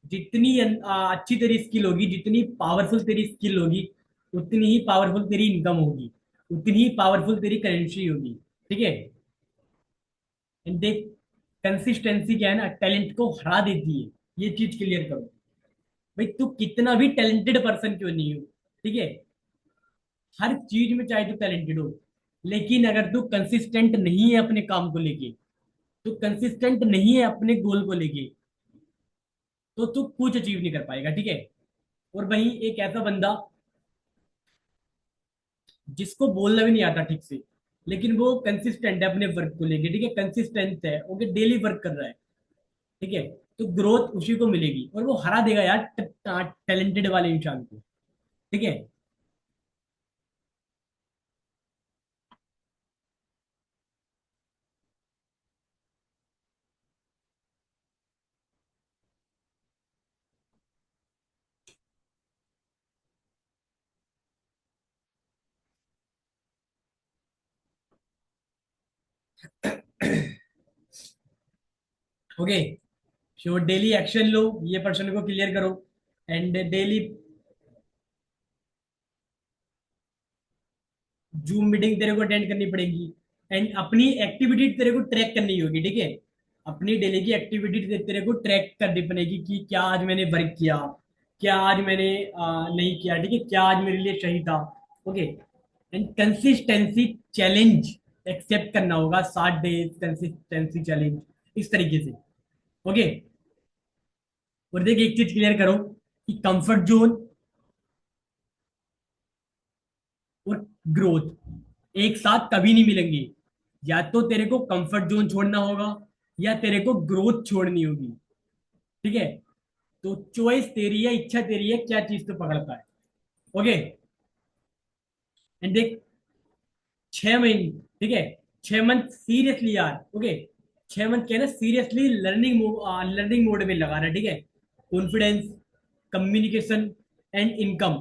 जितनी अच्छी तेरी स्किल होगी, जितनी पावरफुल तेरी स्किल होगी, उतनी ही पावरफुल तेरी इनकम होगी, उतनी ही पावरफुल तेरी करेंसी होगी, ठीक है। एंड देख, कंसिस्टेंसी क्या है ना, टैलेंट को हरा देती है। ये चीज क्लियर करो। भाई तू कितना भी टैलेंटेड पर्सन क्यों नहीं हो, ठीक है, हर चीज में चाहे तू टैलेंटेड हो, लेकिन अगर तू कंसिस्टेंट नहीं है अपने काम को लेके, तू कंसिस्टेंट नहीं है अपने गोल को लेके, तो तू कुछ अचीव नहीं कर पाएगा, ठीक है। और वहीं एक ऐसा बंदा जिसको बोलना भी नहीं आता ठीक से, लेकिन वो कंसिस्टेंट है अपने वर्क को लेके, ठीक है, कंसिस्टेंट है, ओके, डेली वर्क कर रहा है, ठीक है, तो ग्रोथ उसी को मिलेगी और वो हरा देगा यार टैलेंटेड वाले इंसान को, ठीक है। ओके, सो डेली एक्शन लो, ये पर्सन को क्लियर करो। एंड डेली जूम मीटिंग तेरे को अटेंड करनी पड़ेगी। एंड अपनी एक्टिविटी तेरे को ट्रैक करनी होगी, ठीक है। अपनी डेली की एक्टिविटी तेरे को ट्रैक करनी पड़ेगी कि क्या आज मैंने वर्क किया, क्या आज मैंने नहीं किया, ठीक है, क्या आज मेरे लिए सही था। Okay, and consistency challenge accept करना होगा, 60 डेज कंसिस्टेंसी चैलेंज, इस तरीके से। ओके, और देख, एक चीज क्लियर करो कि कंफर्ट जोन और ग्रोथ एक साथ कभी नहीं मिलेंगी। या तो तेरे को कंफर्ट जोन छोड़ना होगा, या तेरे को ग्रोथ छोड़नी होगी, ठीक है। तो चॉइस तेरी है, इच्छा तेरी है, क्या चीज तो पकड़ता है। ओके, एंड देख, 6 महीने, ठीक है, 6 मंथ सीरियसली यार, ओके, 6 मंथ क्या है ना, सीरियसली लर्निंग मोड में लगा रहा है, ठीक है। कॉन्फिडेंस, कम्युनिकेशन एंड इनकम,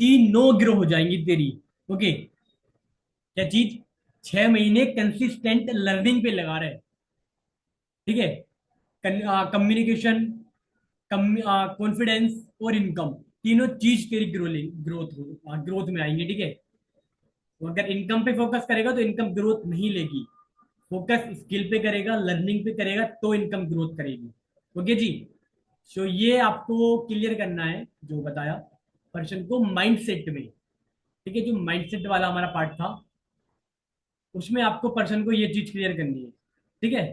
तीनों ग्रो हो जाएंगी तेरी। ओके, क्या चीज, 6 महीने कंसिस्टेंट लर्निंग पे लगा रहे हैं, ठीक है। कम्युनिकेशन, कॉन्फिडेंस और इनकम, तीनों चीज तेरी ग्रोथ में आएंगे, ठीक है। तो अगर इनकम पे फोकस करेगा तो इनकम ग्रोथ नहीं लेगी, फोकस स्किल पे करेगा, लर्निंग पे करेगा, तो इनकम ग्रोथ करेगी। ओके जी, सो ये आपको क्लियर करना है जो बताया पर्सन को माइंडसेट में, ठीक है। जो माइंडसेट वाला हमारा पार्ट था, उसमें आपको पर्सन को ये चीज क्लियर करनी है, ठीक है।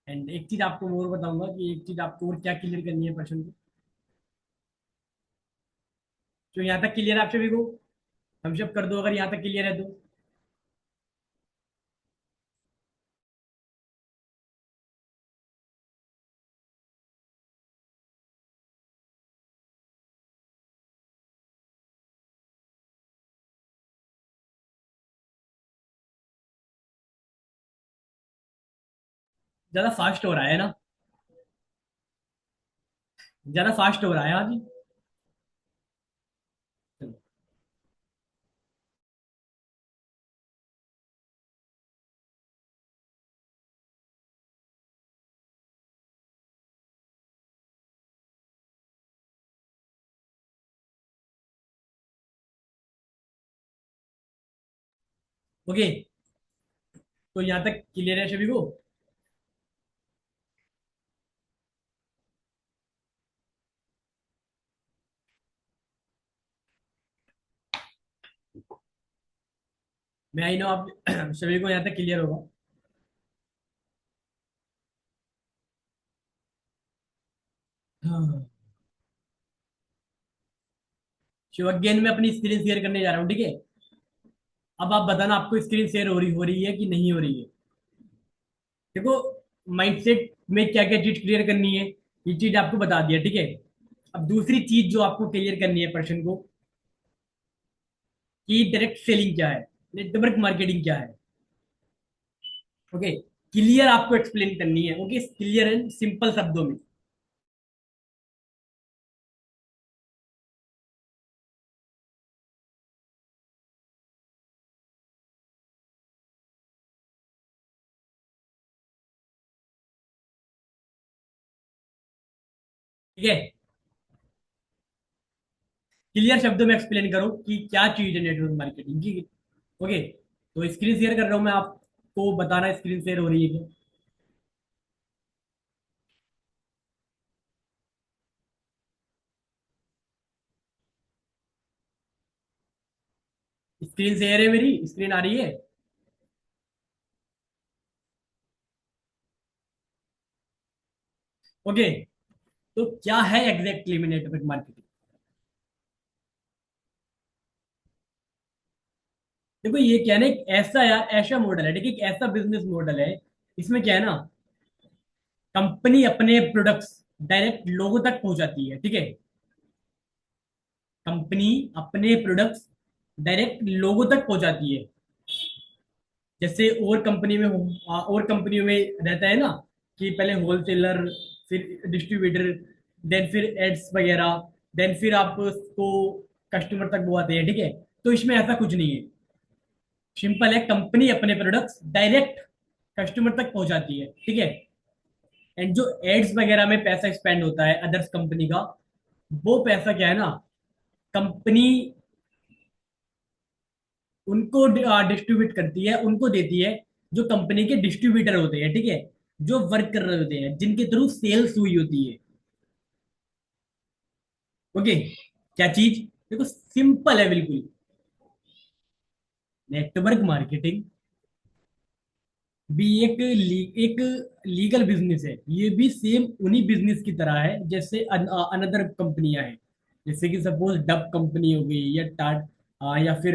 एंड एक चीज आपको और बताऊंगा कि एक चीज आपको और क्या क्लियर करनी है पर्सन को। तो यहाँ तक क्लियर है आप सभी को? थम्स अप कर दो अगर यहाँ तक क्लियर है तो। ज्यादा फास्ट हो रहा है ना? ज्यादा फास्ट हो रहा है, हाँ जी। चलो। ओके, तो यहाँ तक क्लियर है सभी को? मैं आई नो आप सभी को यहाँ तक क्लियर होगा। हाँ, शिव अगेन मैं अपनी स्क्रीन शेयर करने जा रहा हूँ, ठीक है। अब आप बताना आपको स्क्रीन शेयर हो रही है कि नहीं हो रही है। देखो, माइंडसेट में क्या क्या चीज क्लियर करनी है, ये चीज आपको बता दिया, ठीक है। अब दूसरी चीज जो आपको क्लियर करनी है पर्सन को, कि डायरेक्ट सेलिंग क्या है, नेटवर्क मार्केटिंग क्या है। ओके, क्लियर आपको एक्सप्लेन करनी है, ओके, क्लियर एंड सिंपल शब्दों में। ठीक है, क्लियर शब्दों में एक्सप्लेन करो कि क्या चीज है नेटवर्क मार्केटिंग की। ओके, तो स्क्रीन शेयर कर रहा हूं मैं, आपको बताना स्क्रीन शेयर हो रही है क्या। स्क्रीन शेयर है, मेरी स्क्रीन आ रही है। ओके, तो क्या है एग्जैक्टली में नेटवर्क मार्केटिंग। देखो, ये क्या है ना, एक ऐसा यार ऐसा मॉडल है, ठीक है, एक ऐसा बिजनेस मॉडल है। इसमें क्या है ना, कंपनी अपने प्रोडक्ट्स डायरेक्ट लोगों तक पहुंचाती है, ठीक है। कंपनी अपने प्रोडक्ट्स डायरेक्ट लोगों तक पहुंचाती है। जैसे और कंपनी में और कंपनियों में रहता है ना, कि पहले होलसेलर, फिर डिस्ट्रीब्यूटर, देन फिर एड्स वगैरह, देन फिर आप उसको कस्टमर तक बुआते हैं, ठीक है। तो इसमें ऐसा कुछ नहीं है, सिंपल है, कंपनी अपने प्रोडक्ट्स डायरेक्ट कस्टमर तक पहुंचाती है, ठीक है। एंड जो एड्स वगैरह में पैसा स्पेंड होता है अदर्स कंपनी का, वो पैसा क्या है ना, कंपनी उनको डिस्ट्रीब्यूट करती है, उनको देती है, जो कंपनी के डिस्ट्रीब्यूटर होते हैं, ठीक है, जो वर्क कर रहे होते हैं, जिनके थ्रू सेल्स हुई होती है। ओके, क्या चीज, देखो सिंपल है बिल्कुल। नेटवर्क मार्केटिंग भी एक लीगल बिजनेस है। ये भी सेम उन्हीं बिजनेस की तरह है जैसे अनदर कंपनियां हैं। जैसे कि सपोज डब कंपनी हो गई, या या फिर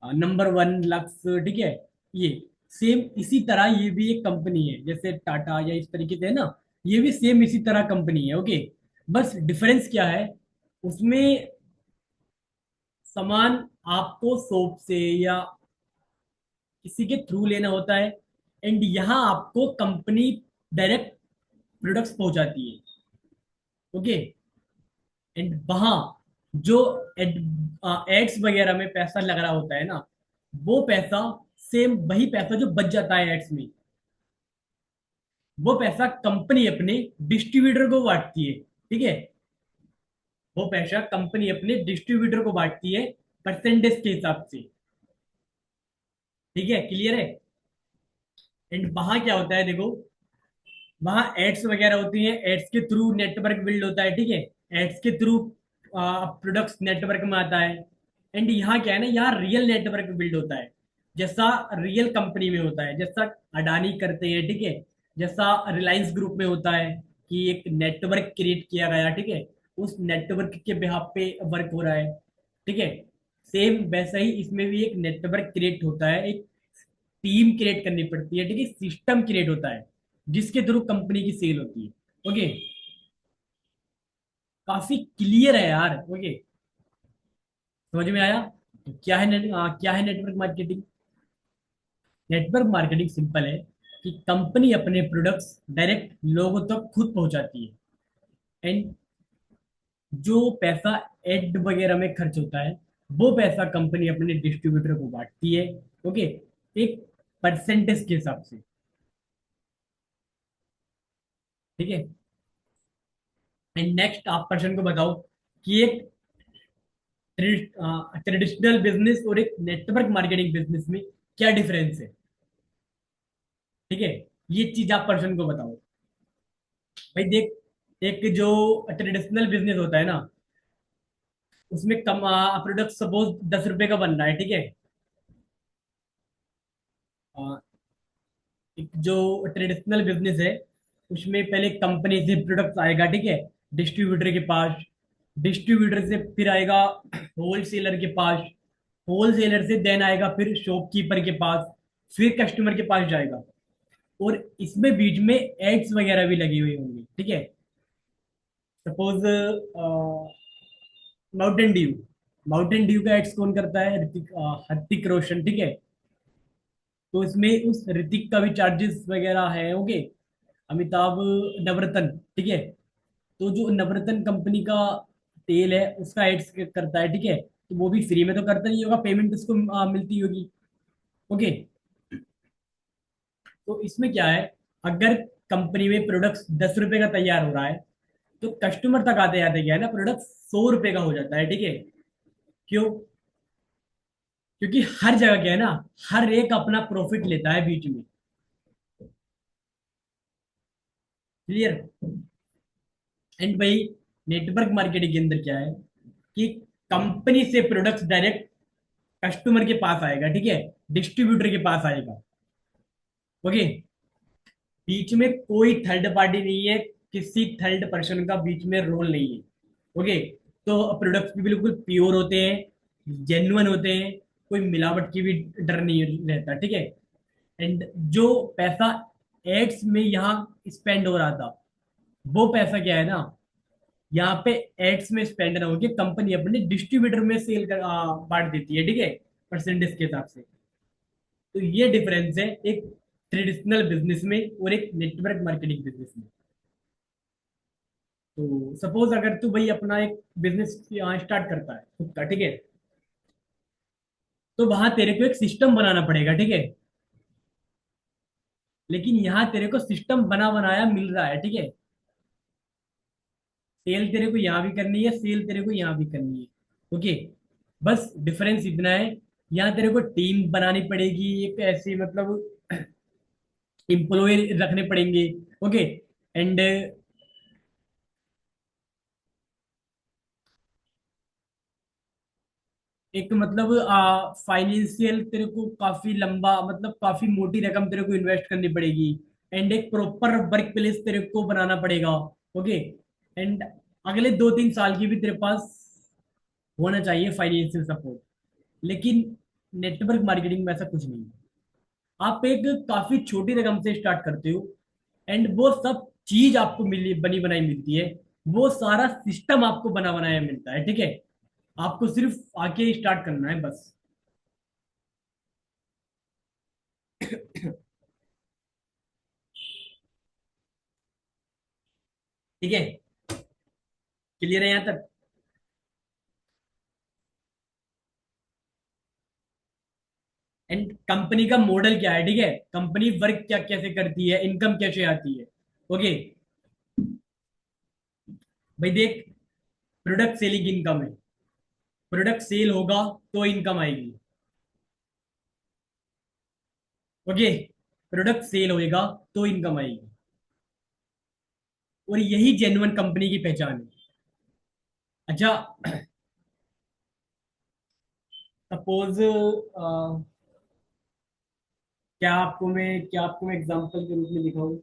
नंबर वन लक्स, ठीक है। ये सेम इसी तरह ये भी एक कंपनी है, जैसे टाटा या इस तरीके से है ना। ये भी सेम इसी तरह कंपनी है, ओके। बस डिफरेंस क्या है, उसमें सामान आपको शॉप से या किसी के थ्रू लेना होता है, एंड यहाँ आपको कंपनी डायरेक्ट प्रोडक्ट्स पहुंचाती है, ओके। एंड वहां जो एड्स वगैरह में पैसा लग रहा होता है ना, वो पैसा सेम वही पैसा जो बच जाता है एड्स में, वो पैसा कंपनी अपने डिस्ट्रीब्यूटर को बांटती है, ठीक है। वो पैसा कंपनी अपने डिस्ट्रीब्यूटर को बांटती है परसेंटेज के हिसाब से, ठीक है, क्लियर है। एंड वहां क्या होता है, देखो, वहां एड्स वगैरह होती हैं, एड्स के थ्रू नेटवर्क बिल्ड होता है, ठीक है। एड्स के थ्रू प्रोडक्ट्स नेटवर्क में आता है। एंड यहाँ क्या है ना, यहाँ रियल नेटवर्क बिल्ड होता है, जैसा रियल कंपनी में होता है, जैसा अडानी करते हैं, ठीक है। जैसा रिलायंस ग्रुप में होता है, कि एक नेटवर्क क्रिएट किया गया, ठीक है, उस नेटवर्क के बिहाफ पे वर्क हो रहा है, ठीक है। सेम वैसा ही इसमें भी एक नेटवर्क क्रिएट होता है, एक टीम क्रिएट करनी पड़ती है, ठीक है, सिस्टम क्रिएट होता है, जिसके थ्रू कंपनी की सेल होती है, ओके। काफी क्लियर है यार, ओके, समझ में आया। तो क्या है network marketing. Network marketing simple है, कि कंपनी अपने प्रोडक्ट्स डायरेक्ट लोगों तक खुद पहुंचाती है, एंड जो पैसा एड वगैरह में खर्च होता है, वो पैसा कंपनी अपने डिस्ट्रीब्यूटर को बांटती है, ओके, एक परसेंटेज के हिसाब से, ठीक है। एंड नेक्स्ट आप पर्सन को बताओ कि एक ट्रेडिशनल बिजनेस और एक नेटवर्क मार्केटिंग बिजनेस में क्या डिफरेंस है, ठीक है। ये चीज आप पर्सन को बताओ। भाई देख, एक जो ट्रेडिशनल बिजनेस होता है ना, उसमें कम प्रोडक्ट सपोज 10 रुपए का बन रहा है, ठीक है। अ, एक जो ट्रेडिशनल बिजनेस है, उसमें पहले कंपनी से प्रोडक्ट आएगा, ठीक है, डिस्ट्रीब्यूटर के पास, डिस्ट्रीब्यूटर से फिर आएगा होलसेलर के पास, होलसेलर से देन आएगा, फिर शॉपकीपर के पास, फिर कस्टमर के पास जाएगा। और इसमें बीच में एड्स वगैरह भी लगी हुई होंगी, ठीक है। Suppose Mountain Dew, Mountain Dew का एड्स कौन करता है? ऋतिक रोशन, ठीक है। तो इसमें उस ऋतिक का भी चार्जेस वगैरह है, ओके। अमिताभ नवरत्न, ठीक है। तो जो नवरत्न कंपनी का तेल है उसका एड्स करता है, ठीक है। तो वो भी फ्री में तो करता नहीं होगा, पेमेंट उसको मिलती होगी, ओके। तो इसमें क्या है, अगर कंपनी में प्रोडक्ट 10 रुपए का तैयार हो रहा है, तो कस्टमर तक आते आते क्या है ना, प्रोडक्ट 100 रुपए का हो जाता है, ठीक है। क्यों? क्योंकि हर जगह क्या है ना, हर एक अपना प्रॉफिट लेता है बीच में। क्लियर? एंड भाई, नेटवर्क मार्केटिंग के अंदर क्या है कि कंपनी से प्रोडक्ट्स डायरेक्ट कस्टमर के पास आएगा, ठीक है, डिस्ट्रीब्यूटर के पास आएगा, ओके। बीच में कोई थर्ड पार्टी नहीं है, किसी थर्ड पर्सन का बीच में रोल नहीं है, ओके। तो प्रोडक्ट्स भी बिल्कुल प्योर होते हैं, जेन्युइन होते हैं, कोई मिलावट की भी डर नहीं रहता, ठीक है। एंड जो पैसा एड्स में यहाँ स्पेंड हो रहा था, वो पैसा क्या है ना, यहाँ पे एड्स में स्पेंड ना होकर कंपनी अपने डिस्ट्रीब्यूटर में सेल कर बांट देती है, ठीक है, परसेंटेज के हिसाब से। तो ये डिफरेंस है एक ट्रेडिशनल बिजनेस में और एक नेटवर्क मार्केटिंग बिजनेस में। तो सपोज अगर तू भाई अपना एक बिजनेस स्टार्ट करता है खुद का, ठीक है, तो वहां तेरे को एक सिस्टम बनाना पड़ेगा, ठीक है। लेकिन यहाँ तेरे को सिस्टम बना बनाया मिल रहा है, ठीक है। सेल तेरे को यहाँ भी करनी है, सेल तेरे को यहाँ भी करनी है, ओके। बस डिफरेंस इतना है, यहाँ तेरे को टीम बनानी पड़ेगी, एक ऐसी मतलब एम्प्लॉय रखने पड़ेंगे, ओके। एंड एक मतलब फाइनेंशियल तेरे को काफी लंबा, मतलब काफी मोटी रकम तेरे को इन्वेस्ट करनी पड़ेगी। एंड एक प्रॉपर वर्क प्लेस तेरे को बनाना पड़ेगा, ओके। एंड अगले 2-3 साल की भी तेरे पास होना चाहिए फाइनेंशियल सपोर्ट। लेकिन नेटवर्क मार्केटिंग में ऐसा कुछ नहीं है। आप एक काफी छोटी रकम से स्टार्ट करते हो, एंड वो सब चीज आपको मिली बनी बनाई मिलती है, वो सारा सिस्टम आपको बना बनाया मिलता है, ठीक है। आपको सिर्फ आके स्टार्ट करना है बस। ठीक है, क्लियर है यहाँ तक? एंड कंपनी का मॉडल क्या है, ठीक है, कंपनी वर्क क्या कैसे करती है, इनकम कैसे आती है, ओके। भाई देख, प्रोडक्ट सेलिंग इनकम है, प्रोडक्ट सेल होगा तो इनकम आएगी, ओके। प्रोडक्ट सेल होएगा तो इनकम आएगी, और यही जेन्युइन कंपनी की पहचान है। अच्छा, सपोज क्या आपको मैं एग्जांपल के रूप में दिखाऊं?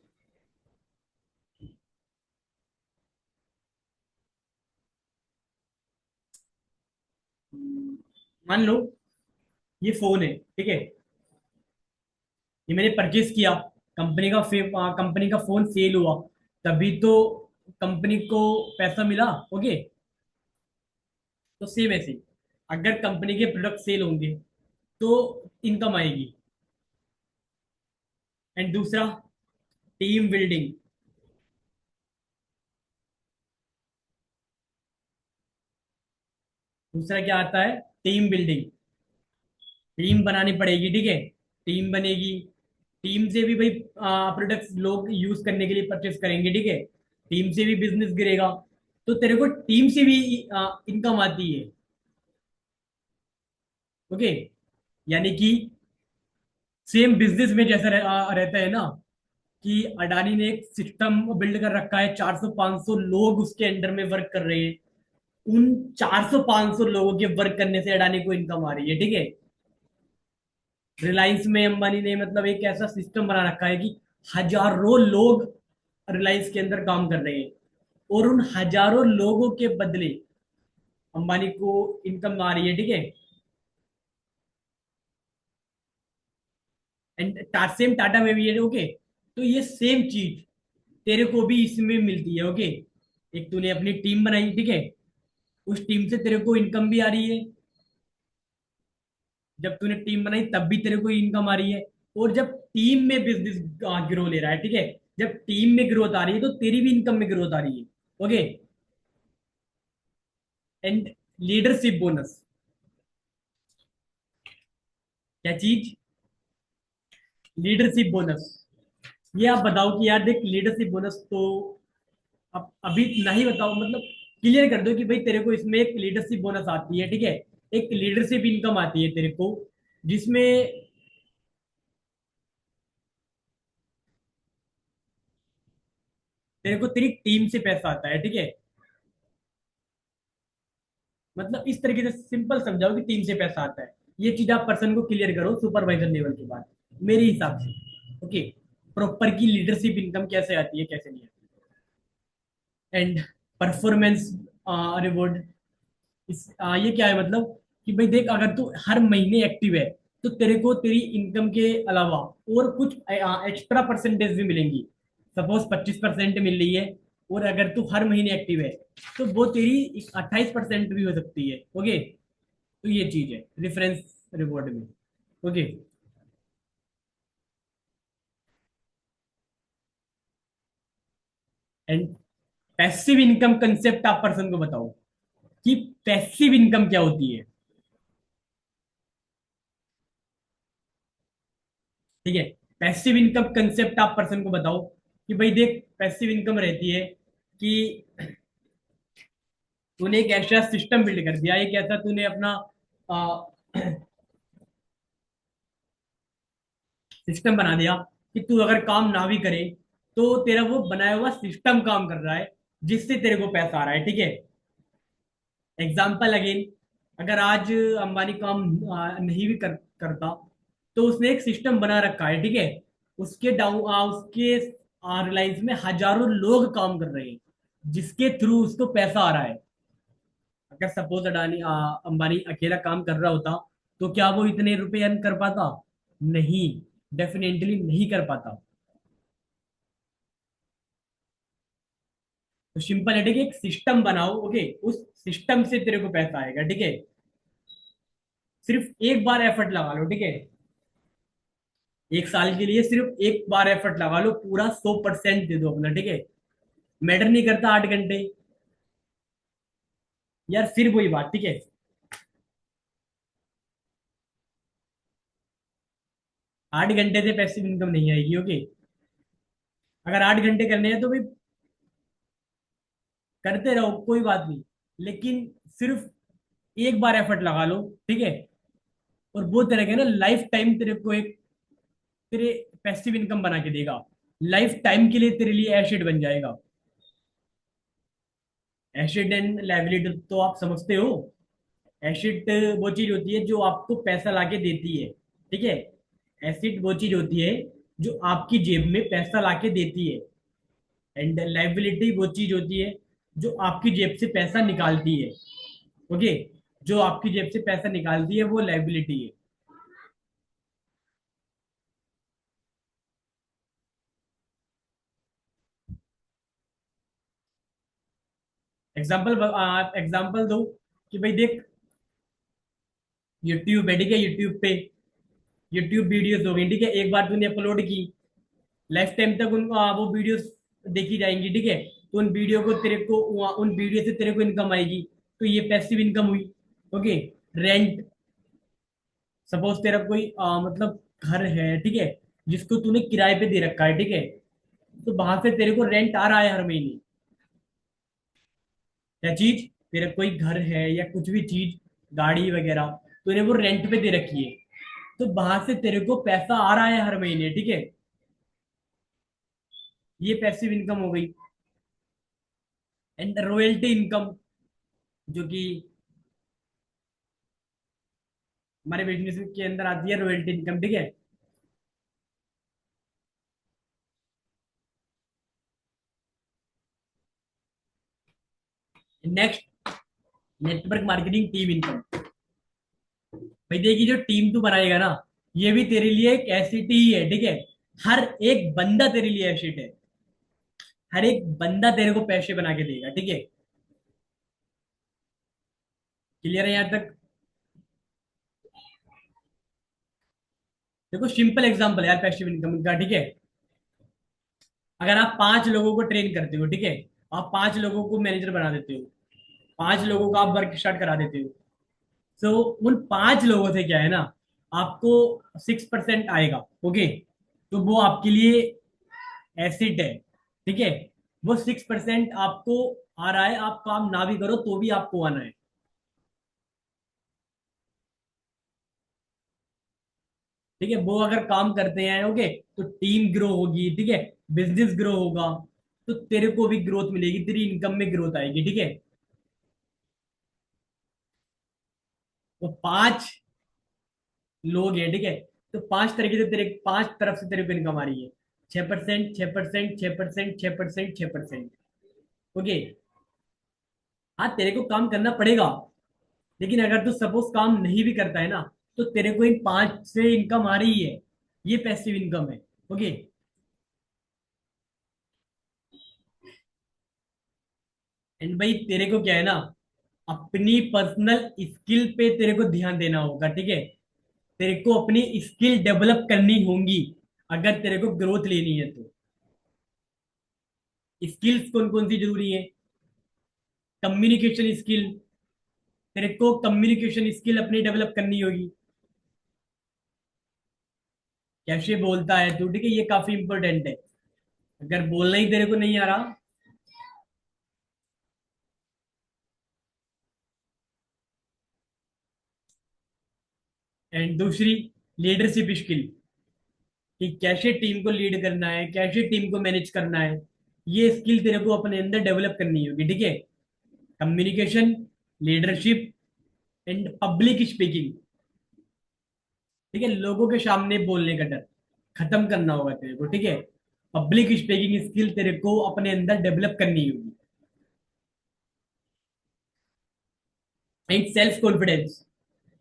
मान लो ये फोन है, ठीक है, ये मैंने परचेस किया, कंपनी का फोन सेल हुआ, तभी तो कंपनी को पैसा मिला, ओके। तो सेम ऐसे ही, अगर कंपनी के प्रोडक्ट सेल होंगे तो इनकम आएगी। एंड दूसरा, टीम बिल्डिंग। दूसरा क्या आता है? Team building. टीम बनानी पड़ेगी, ठीक है, टीम बनेगी, टीम से भी भाई प्रोडक्ट्स लोग यूज करने के लिए परचेस करेंगे, ठीक है, टीम से भी बिजनेस गिरेगा, तो तेरे को टीम से भी इनकम आती है, ओके। यानी कि सेम बिजनेस में जैसा रहता है ना, कि अडानी ने एक सिस्टम बिल्ड कर रखा है, 400-500 लोग उसके अंडर में वर्क कर रहे हैं, उन 400-500 लोगों के वर्क करने से अडानी को इनकम आ रही है, ठीक है। रिलायंस में अंबानी ने मतलब एक ऐसा सिस्टम बना रखा है कि हजारों लोग रिलायंस के अंदर काम कर रहे हैं, और उन हजारों लोगों के बदले अंबानी को इनकम आ रही है, ठीक है। एंड सेम टाटा में भी है, ओके। तो ये सेम चीज तेरे को भी इसमें मिलती है, ओके। एक तूने अपनी टीम बनाई, ठीक है, उस टीम से तेरे को इनकम भी आ रही है। जब तूने टीम बनाई तब भी तेरे को इनकम आ रही है। और जब टीम में बिजनेस ग्रो ले रहा है, ठीक है, जब टीम में ग्रोथ आ रही है तो तेरी भी इनकम में ग्रोथ आ रही है, ओके। एंड लीडरशिप बोनस, क्या चीज? Leadership bonus. ये आप बताओ कि यार देख, लीडरशिप बोनस तो अब अभी नहीं बताओ, मतलब क्लियर कर दो कि भाई तेरे को इसमें एक लीडरशिप बोनस आती है, ठीक है, एक लीडरशिप इनकम आती है तेरे को, जिसमें तेरे को तेरी टीम से पैसा आता है, ठीक है। मतलब इस तरीके से सिंपल समझाओ कि टीम से पैसा आता है। ये चीज आप पर्सन को क्लियर करो सुपरवाइजर लेवल के बाद, मेरे हिसाब से, ओके। प्रॉपर की लीडरशिप इनकम कैसे आती है, कैसे नहीं आती। एंड परफॉर्मेंस रिवॉर्ड, ये क्या है मतलब कि भाई देख, अगर तू हर महीने एक्टिव है तो तेरे को तेरी इनकम के अलावा और कुछ एक्स्ट्रा परसेंटेज भी मिलेंगी। सपोज 25% मिल रही है, और अगर तू हर महीने एक्टिव है तो वो तेरी 28% भी हो सकती है, ओके। तो ये चीज है रेफरेंस रिवॉर्ड में, okay. And passive income concept आप पर्सन को बताओ कि पैसिव इनकम क्या होती है, ठीक है। पैसिव इनकम कंसेप्ट आप पर्सन को बताओ कि भाई देख, पैसिव इनकम रहती है कि तूने एक ऐसा सिस्टम बिल्ड कर दिया, एक ऐसा तूने अपना सिस्टम बना दिया कि तू अगर काम ना भी करे तो तेरा वो बनाया हुआ सिस्टम काम कर रहा है, जिससे तेरे को पैसा आ रहा है, ठीक है। एग्जाम्पल अगेन, अगर आज अंबानी काम नहीं भी करता, तो उसने एक सिस्टम बना रखा है, ठीक है। उसके उसके रिलायंस में हजारों लोग काम कर रहे हैं, जिसके थ्रू उसको पैसा आ रहा है। अगर सपोज अडानी अंबानी अकेला काम कर रहा होता तो क्या वो इतने रुपए अर्न कर पाता? नहीं, डेफिनेटली नहीं कर पाता। तो सिंपल है, ठीक है, एक सिस्टम बनाओ, ओके। उस सिस्टम से तेरे को पैसा आएगा, ठीक है। सिर्फ एक बार एफर्ट लगा लो, ठीक है। एक साल के लिए सिर्फ एक बार एफर्ट लगा लो, पूरा 100% दे दो अपना, ठीक है। मैटर नहीं करता 8 घंटे, यार फिर वही बात, ठीक है। 8 घंटे से पैसिव इनकम नहीं आएगी, ओके। अगर 8 घंटे करने हैं तो भाई करते रहो, कोई बात नहीं। लेकिन सिर्फ एक बार एफर्ट लगा लो, ठीक है। और वो तेरे के ना लाइफ टाइम तेरे को एक तेरे पैसिव इनकम बना के देगा। लाइफ टाइम के लिए तेरे लिए एसेट बन जाएगा। एसेट एंड लायबिलिटी तो आप समझते हो। एसेट वो चीज होती है जो आपको पैसा लाके देती है, ठीक है। एसेट वो चीज होती है जो आपकी जेब में पैसा लाके देती है। एंड लायबिलिटी वो चीज होती है जो आपकी जेब से पैसा निकालती है, ओके। जो आपकी जेब से पैसा निकालती है वो लायबिलिटी है। एग्जाम्पल दो कि भाई देख, यूट्यूब है, ठीक है। यूट्यूब पे यूट्यूब वीडियोस हो गई, ठीक है, एक बार तूने अपलोड की, लाइफ टाइम तक वो वीडियोस देखी जाएंगी, ठीक है। तो उन वीडियो को तेरे को उन वीडियो से तेरे को इनकम आएगी। तो ये पैसिव इनकम हुई, ओके। रेंट, सपोज तेरा कोई मतलब घर है, ठीक है, जिसको तूने किराए पे दे रखा है, ठीक है। तो वहां से तेरे को रेंट आ रहा है हर महीने। क्या चीज? तेरा कोई घर है या कुछ भी चीज, गाड़ी वगैरह, तूने वो रेंट पे दे रखी है, तो वहां से तेरे को पैसा आ रहा है हर महीने, ठीक है। ये पैसिव इनकम हो गई। एंड रॉयल्टी इनकम, जो कि हमारे बिजनेस के अंदर आती है, रॉयल्टी इनकम, ठीक है। Next, network marketing team income. भाई देखिए, जो टीम तू बनाएगा ना, ये भी तेरे लिए एक एसिड ही है, ठीक है। हर एक बंदा तेरे लिए एसिड है। हर एक बंदा तेरे को पैसे बना के देगा, ठीक है। क्लियर है यहां तक? देखो सिंपल एग्जांपल है यार पैसिव इनकम का, ठीक है। अगर आप 5 लोगों को ट्रेन करते हो, ठीक है, आप 5 लोगों को मैनेजर बना देते हो, 5 लोगों का आप वर्क स्टार्ट करा देते हो, तो उन 5 लोगों से क्या है ना, आपको 6% आएगा, ओके। तो वो आपके लिए एसिड है, ठीक है। वो 6% आपको आ रहा है, आप काम ना भी करो तो भी आपको आना है, ठीक है। वो अगर काम करते हैं, ओके, तो टीम ग्रो होगी, ठीक है। बिजनेस ग्रो होगा, तो तेरे को भी ग्रोथ मिलेगी, तेरी इनकम में ग्रोथ आएगी, ठीक है। वो 5 लोग हैं, ठीक है। तो 5 तरीके से तेरे 5 तरफ से तेरे को इनकम आ रही है। 6%, 6%, 6%, 6%, 6%, ओके। हाँ तेरे को काम करना पड़ेगा, लेकिन अगर तू सपोज काम नहीं भी करता है ना, तो तेरे को इन 5 से इनकम आ रही है। ये पैसिव इनकम है, ओके। एंड भाई तेरे को क्या है ना, अपनी पर्सनल स्किल पे तेरे को ध्यान देना होगा, ठीक है। तेरे को अपनी स्किल डेवलप करनी होंगी, अगर तेरे को ग्रोथ लेनी है तो। स्किल्स कौन कौन सी जरूरी है? कम्युनिकेशन स्किल, तेरे को कम्युनिकेशन स्किल अपनी डेवलप करनी होगी। कैसे बोलता है तू, ठीक है, ये काफी इंपॉर्टेंट है। अगर बोलना ही तेरे को नहीं आ रहा। एंड दूसरी, लीडरशिप स्किल, कि कैसे टीम को लीड करना है, कैसे टीम को मैनेज करना है। ये स्किल तेरे को अपने अंदर डेवलप करनी होगी, ठीक है। Communication, leadership, and public speaking, ठीक है। लोगों के सामने बोलने का डर खत्म करना होगा तेरे को, ठीक है। पब्लिक स्पीकिंग स्किल तेरे को अपने अंदर डेवलप करनी होगी। एंड सेल्फ कॉन्फिडेंस,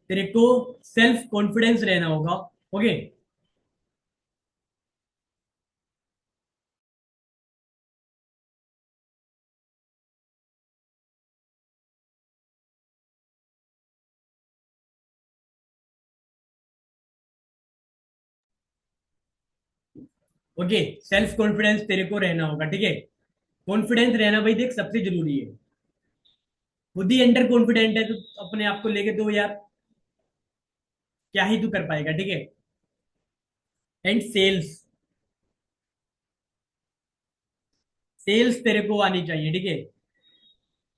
तेरे को सेल्फ कॉन्फिडेंस रहना होगा, ओके। ओके, सेल्फ कॉन्फिडेंस तेरे को रहना होगा, ठीक है। कॉन्फिडेंस रहना भाई देख सबसे जरूरी है। खुद ही अंडर कॉन्फिडेंट है तो अपने आप को लेके तो यार क्या ही तू कर पाएगा, ठीक है। एंड सेल्स, सेल्स तेरे को आनी चाहिए, ठीक है।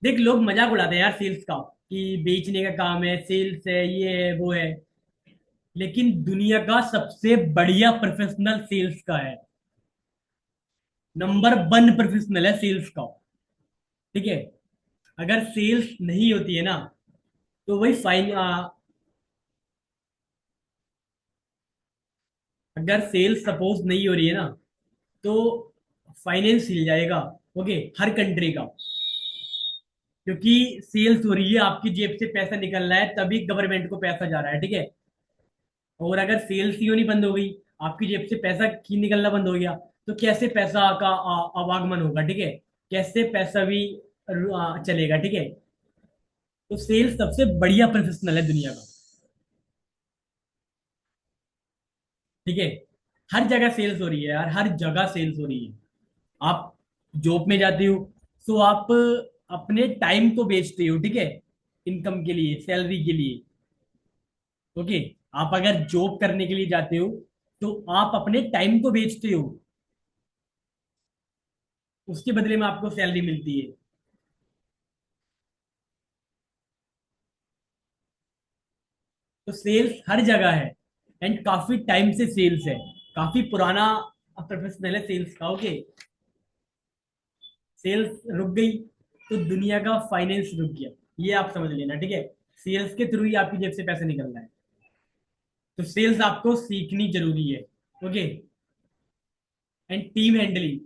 देख लोग मजाक उड़ाते हैं यार सेल्स का, कि बेचने का काम है, सेल्स है, ये है वो है। लेकिन दुनिया का सबसे बढ़िया प्रोफेशनल सेल्स का है। नंबर 1 प्रोफेशनल है सेल्स का, ठीक है। अगर सेल्स नहीं होती है ना, तो वही फाइन अगर सेल्स सपोज नहीं हो रही है ना, तो फाइनेंस हिल जाएगा, ओके, हर कंट्री का। क्योंकि सेल्स हो रही है, आपकी जेब से पैसा निकल रहा है, तभी गवर्नमेंट को पैसा जा रहा है, ठीक है। और अगर सेल्स ही होनी बंद हो गई, आपकी जेब से पैसा ही निकलना बंद हो गया, तो कैसे पैसा का आवागमन होगा, ठीक है। कैसे पैसा भी चलेगा, ठीक है। तो सेल्स सबसे बढ़िया प्रोफेशनल है दुनिया का, ठीक है। हर जगह सेल्स हो रही है यार, हर जगह सेल्स हो रही है। आप जॉब में जाते हो, तो आप अपने टाइम को बेचते हो, ठीक है, इनकम के लिए, सैलरी के लिए, ओके। आप अगर जॉब करने के लिए जाते हो, तो आप अपने टाइम को बेचते हो, उसके बदले में आपको सैलरी मिलती है। तो सेल्स हर जगह है, एंड काफी टाइम से सेल्स है, काफी पुराना प्रोफेशनल है सेल्स का, ओके। सेल्स रुक गई तो दुनिया का फाइनेंस रुक गया, ये आप समझ लेना, ठीक है। सेल्स के थ्रू ही आपकी जेब से पैसा निकल रहा है। तो सेल्स आपको सीखनी जरूरी है, okay. And team handling,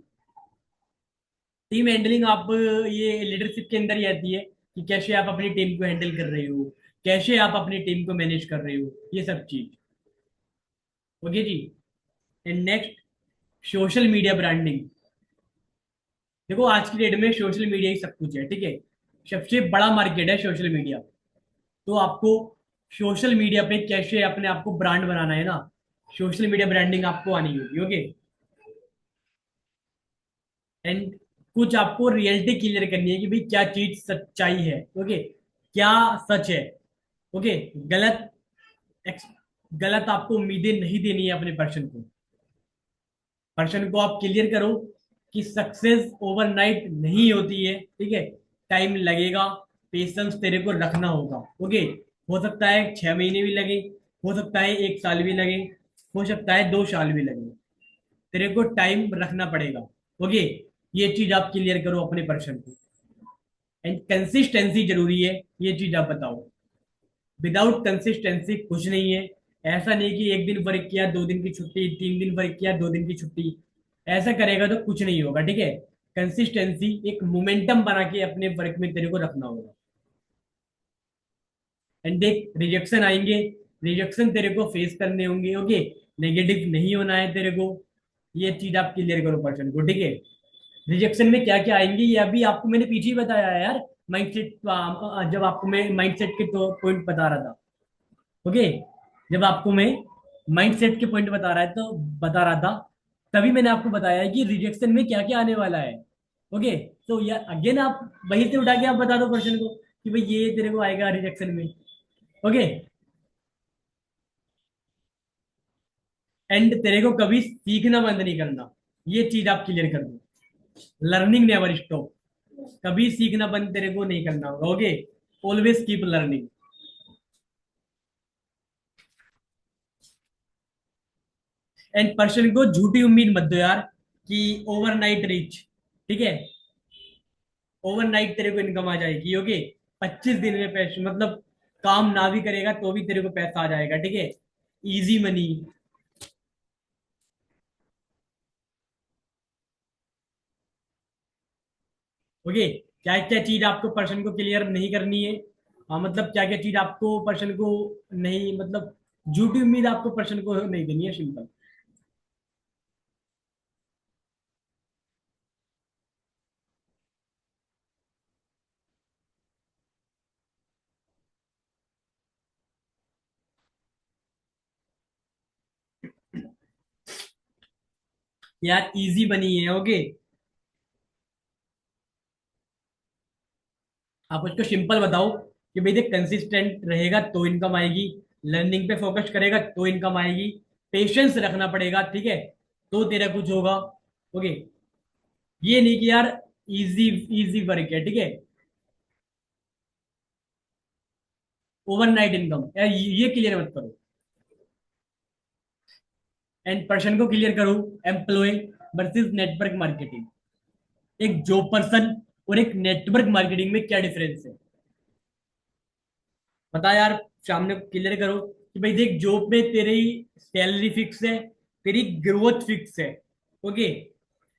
team handling आप ये लीडरशिप के अंदर ही आती है, कि कैसे आप अपनी टीम को हैंडल कर रहे हो, कैसे आप अपनी टीम को मैनेज कर रहे हो, ये सब चीज, ओके जी। And next, social media branding. देखो आज की डेट में सोशल मीडिया ही सब कुछ है, ठीक है। सबसे बड़ा मार्केट है सोशल मीडिया। तो आपको सोशल मीडिया पे कैसे अपने आप को ब्रांड बनाना है ना, सोशल मीडिया ब्रांडिंग आपको आनी होगी। ओके। एंड कुछ आपको रियलिटी क्लियर करनी है कि भाई क्या चीज सच्चाई है। ओके, क्या सच है। ओके, गलत ex- गलत आपको उम्मीदें नहीं देनी है अपने पर्सन को। पर्सन को आप क्लियर करो कि सक्सेस ओवरनाइट नहीं होती है, ठीक है। टाइम लगेगा, पेशेंस तेरे को रखना होगा। ओके, हो सकता है 6 महीने भी लगे, हो सकता है 1 साल भी लगे, हो सकता है 2 साल भी लगे। तेरे को टाइम रखना पड़ेगा। ओके, ये चीज आप क्लियर करो अपने पर्सन को। एंड कंसिस्टेंसी जरूरी है, ये चीज आप बताओ। विदाउट कंसिस्टेंसी कुछ नहीं है। ऐसा नहीं कि एक दिन वर्क किया 2 दिन की छुट्टी, 3 दिन वर्क किया 2 दिन की छुट्टी। ऐसा करेगा तो कुछ नहीं होगा, ठीक है। कंसिस्टेंसी एक मोमेंटम बना के अपने वर्क में तेरे को रखना होगा। एंड देख, रिजेक्शन आएंगे, रिजेक्शन तेरे को फेस करने होंगे। ओके, नेगेटिव नहीं होना है तेरे को। ये चीज आप क्लियर करो पर्सन को, ठीक है। रिजेक्शन में क्या क्या आएंगे ये अभी आपको मैंने पीछे ही बताया है यार। माइंडसेट, जब आपको मैं माइंडसेट के तो पॉइंट बता रहा था। ओके, जब आपको मैं माइंडसेट के पॉइंट बता रहा था, तभी मैंने आपको बताया है कि रिजेक्शन में क्या क्या आने वाला है। ओके, तो यार अगेन आप वहीं से उठा के आप बता दो पर्सन को कि भाई ये तेरे को आएगा रिजेक्शन में। ओके। एंड तेरे को कभी सीखना बंद नहीं करना, ये चीज आप क्लियर कर दो। लर्निंग नेवर स्टॉप, कभी सीखना बंद तेरे को नहीं करना होगा। Okay, always keep learning. And person को झूठी उम्मीद मत दो यार कि ओवरनाइट रिच, ठीक है। ओवरनाइट तेरे को इनकम आ जाएगी। ओके, 25 दिन में पैसे, मतलब काम ना भी करेगा तो भी तेरे को पैसा आ जाएगा, ठीक है। Easy money. ओके, क्या क्या चीज आपको पर्सन को क्लियर नहीं करनी है। हाँ, मतलब क्या क्या चीज आपको पर्सन को नहीं, मतलब झूठी उम्मीद आपको पर्सन को नहीं देनी है, सिंपल। यार इजी बनी है। ओके, आप उसको सिंपल बताओ कि भाई देख, कंसिस्टेंट रहेगा तो इनकम आएगी, लर्निंग पे फोकस करेगा तो इनकम आएगी, पेशेंस रखना पड़ेगा, ठीक है, तो तेरा कुछ होगा। ओके, ये नहीं कि यार इजी इजी वर्क है, ठीक है। ओवरनाइट इनकम यार ये क्लियर मत करो। एंड पर्सन को क्लियर करो, एम्प्लॉय वर्सेस नेटवर्क मार्केटिंग। एक जॉब पर्सन और एक नेटवर्क मार्केटिंग में क्या डिफरेंस है, बता यार। सामने क्लियर करो कि भाई देख, जॉब में तेरी सैलरी फिक्स है, तेरी ग्रोथ फिक्स है। ओके,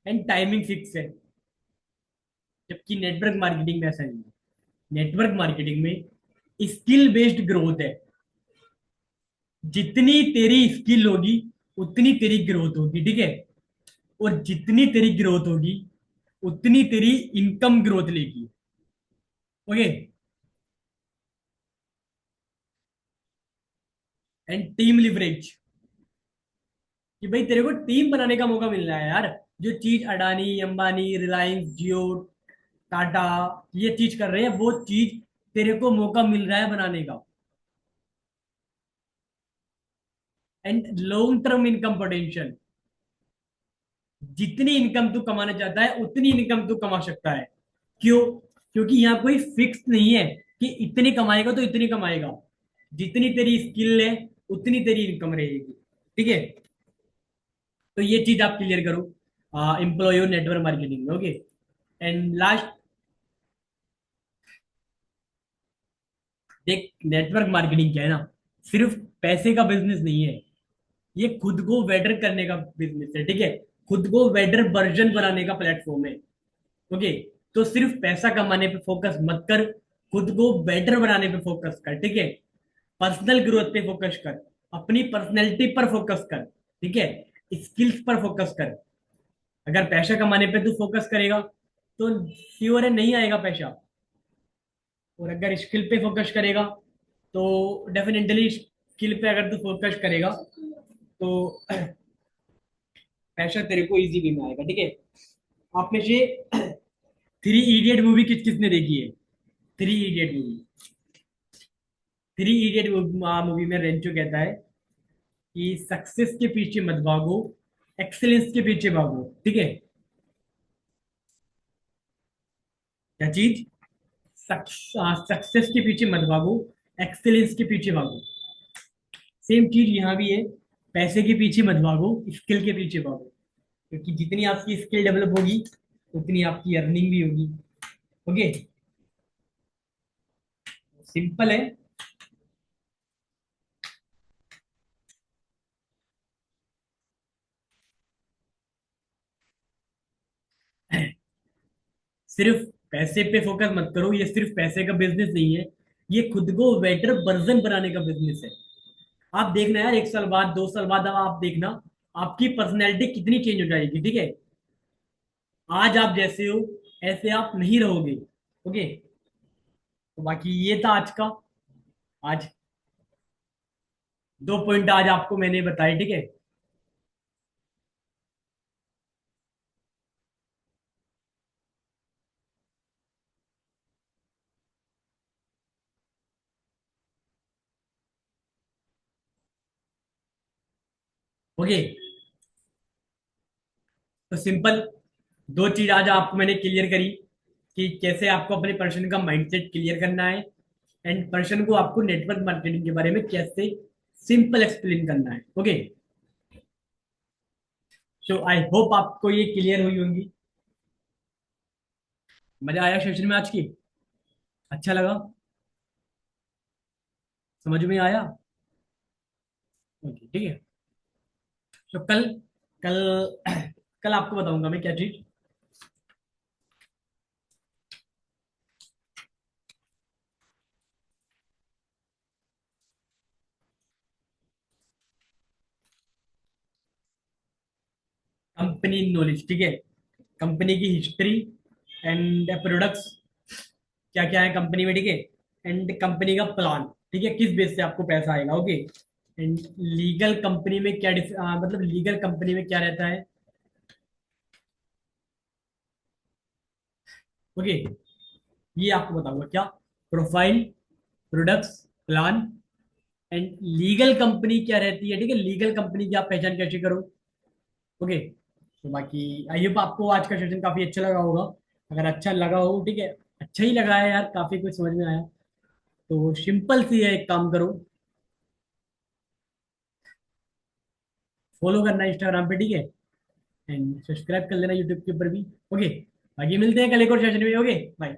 एंड टाइमिंग फिक्स है। जबकि नेटवर्क मार्केटिंग में ऐसा नहीं है। नेटवर्क मार्केटिंग में स्किल बेस्ड ग्रोथ है। जितनी तेरी स्किल होगी उतनी तेरी ग्रोथ होगी, ठीक है। और जितनी तेरी ग्रोथ होगी उतनी तेरी इनकम ग्रोथ लेगी। ओके। एंड टीम लिवरेज, कि भाई तेरे को टीम बनाने का मौका मिल रहा है यार। जो चीज अडानी, अंबानी, रिलायंस, जियो, टाटा ये चीज कर रहे हैं, वो चीज तेरे को मौका मिल रहा है बनाने का। And long term income potential, जितनी इनकम तू कमाना चाहता है उतनी इनकम तू कमा सकता है। क्यों? क्योंकि यहाँ कोई फिक्स नहीं है कि इतनी कमाएगा तो इतनी कमाएगा। जितनी तेरी स्किल है उतनी तेरी इनकम रहेगी, ठीक है। तो ये चीज आप क्लियर करो एम्प्लॉय और नेटवर्क मार्केटिंग में। ओके। एंड लास्ट, देख नेटवर्क मार्केटिंग क्या है ना, सिर्फ पैसे का बिजनेस नहीं है। ये खुद को बेटर करने का बिजनेस है, ठीक है। खुद को बेटर वर्जन बनाने का प्लेटफॉर्म है। ओके, तो सिर्फ पैसा कमाने पे फोकस मत कर, खुद को बेटर बनाने पे फोकस कर, ठीक है। पर्सनल ग्रोथ पे फोकस कर। अपनी पर्सनैलिटी पर फोकस कर, ठीक है, स्किल्स पर फोकस कर। अगर पैसा कमाने पे तू फोकस करेगा तो श्योर है नहीं आएगा पैसा। और अगर स्किल पे फोकस करेगा तो डेफिनेटली स्किल पे अगर तू फोकस करेगा तो पैसा तेरे को इजी वे में आएगा, ठीक है। आप में से थ्री इडियट मूवी किस किसने देखी है? Three idiot movie, three idiot movie में रेंचो कहता है कि सक्सेस के पीछे मत भागो, एक्सेलेंस के पीछे भागो, ठीक है। क्या चीज? सक्सेस के पीछे मत भागो, एक्सेलेंस के पीछे भागो। सेम चीज यहाँ भी है, पैसे के पीछे मत भागो, स्किल के पीछे भागो। क्योंकि जितनी आपकी स्किल डेवलप होगी उतनी आपकी अर्निंग भी होगी। ओके, सिंपल है। सिर्फ पैसे पे फोकस मत करो, ये सिर्फ पैसे का बिजनेस नहीं है, ये खुद को बेटर वर्जन बनाने का बिजनेस है। आप देखना यार, 1 साल बाद, 2 साल बाद, अब आप देखना आपकी पर्सनैलिटी कितनी चेंज हो जाएगी, ठीक है। आज आप जैसे हो ऐसे आप नहीं रहोगे। ओके, तो बाकी ये था आज का, आज 2 पॉइंट आज आपको मैंने बताए, ठीक है। ओके, तो सिंपल, दो चीज आज आपको मैंने क्लियर करी कि कैसे आपको अपने पर्सन का माइंडसेट क्लियर करना है, एंड पर्सन को आपको नेटवर्क मार्केटिंग के बारे में कैसे सिंपल एक्सप्लेन करना है। ओके, सो आई होप आपको ये क्लियर हुई होंगी। मजा आया सेशन में आज की? अच्छा लगा? समझ में आया? ओके, ठीक है। तो कल, कल कल आपको बताऊंगा मैं क्या चीज। कंपनी नॉलेज, ठीक है, कंपनी की हिस्ट्री एंड प्रोडक्ट्स क्या क्या है कंपनी में, ठीक है, एंड कंपनी का प्लान, ठीक है, किस बेस से आपको पैसा आएगा। ओके, एंड लीगल कंपनी में क्या मतलब लीगल कंपनी में क्या रहता है। ओके, ये आपको बताऊंगा क्या, profile, products, plan, and legal company क्या रहती है, ठीक है, लीगल कंपनी की आप पहचान कैसे करो। ओके, तो बाकी आई होप आपको आज का सेशन काफी अच्छा लगा होगा। अगर अच्छा लगा हो, ठीक है, अच्छा ही लगा है यार, काफी कुछ समझ में आया, तो सिंपल सी है, एक काम करो, फॉलो करना इंस्टाग्राम पे, ठीक है, एंड सब्सक्राइब कर लेना यूट्यूब के ऊपर भी। ओके, बाकी मिलते हैं कल एक और सेशन में। Okay, bye.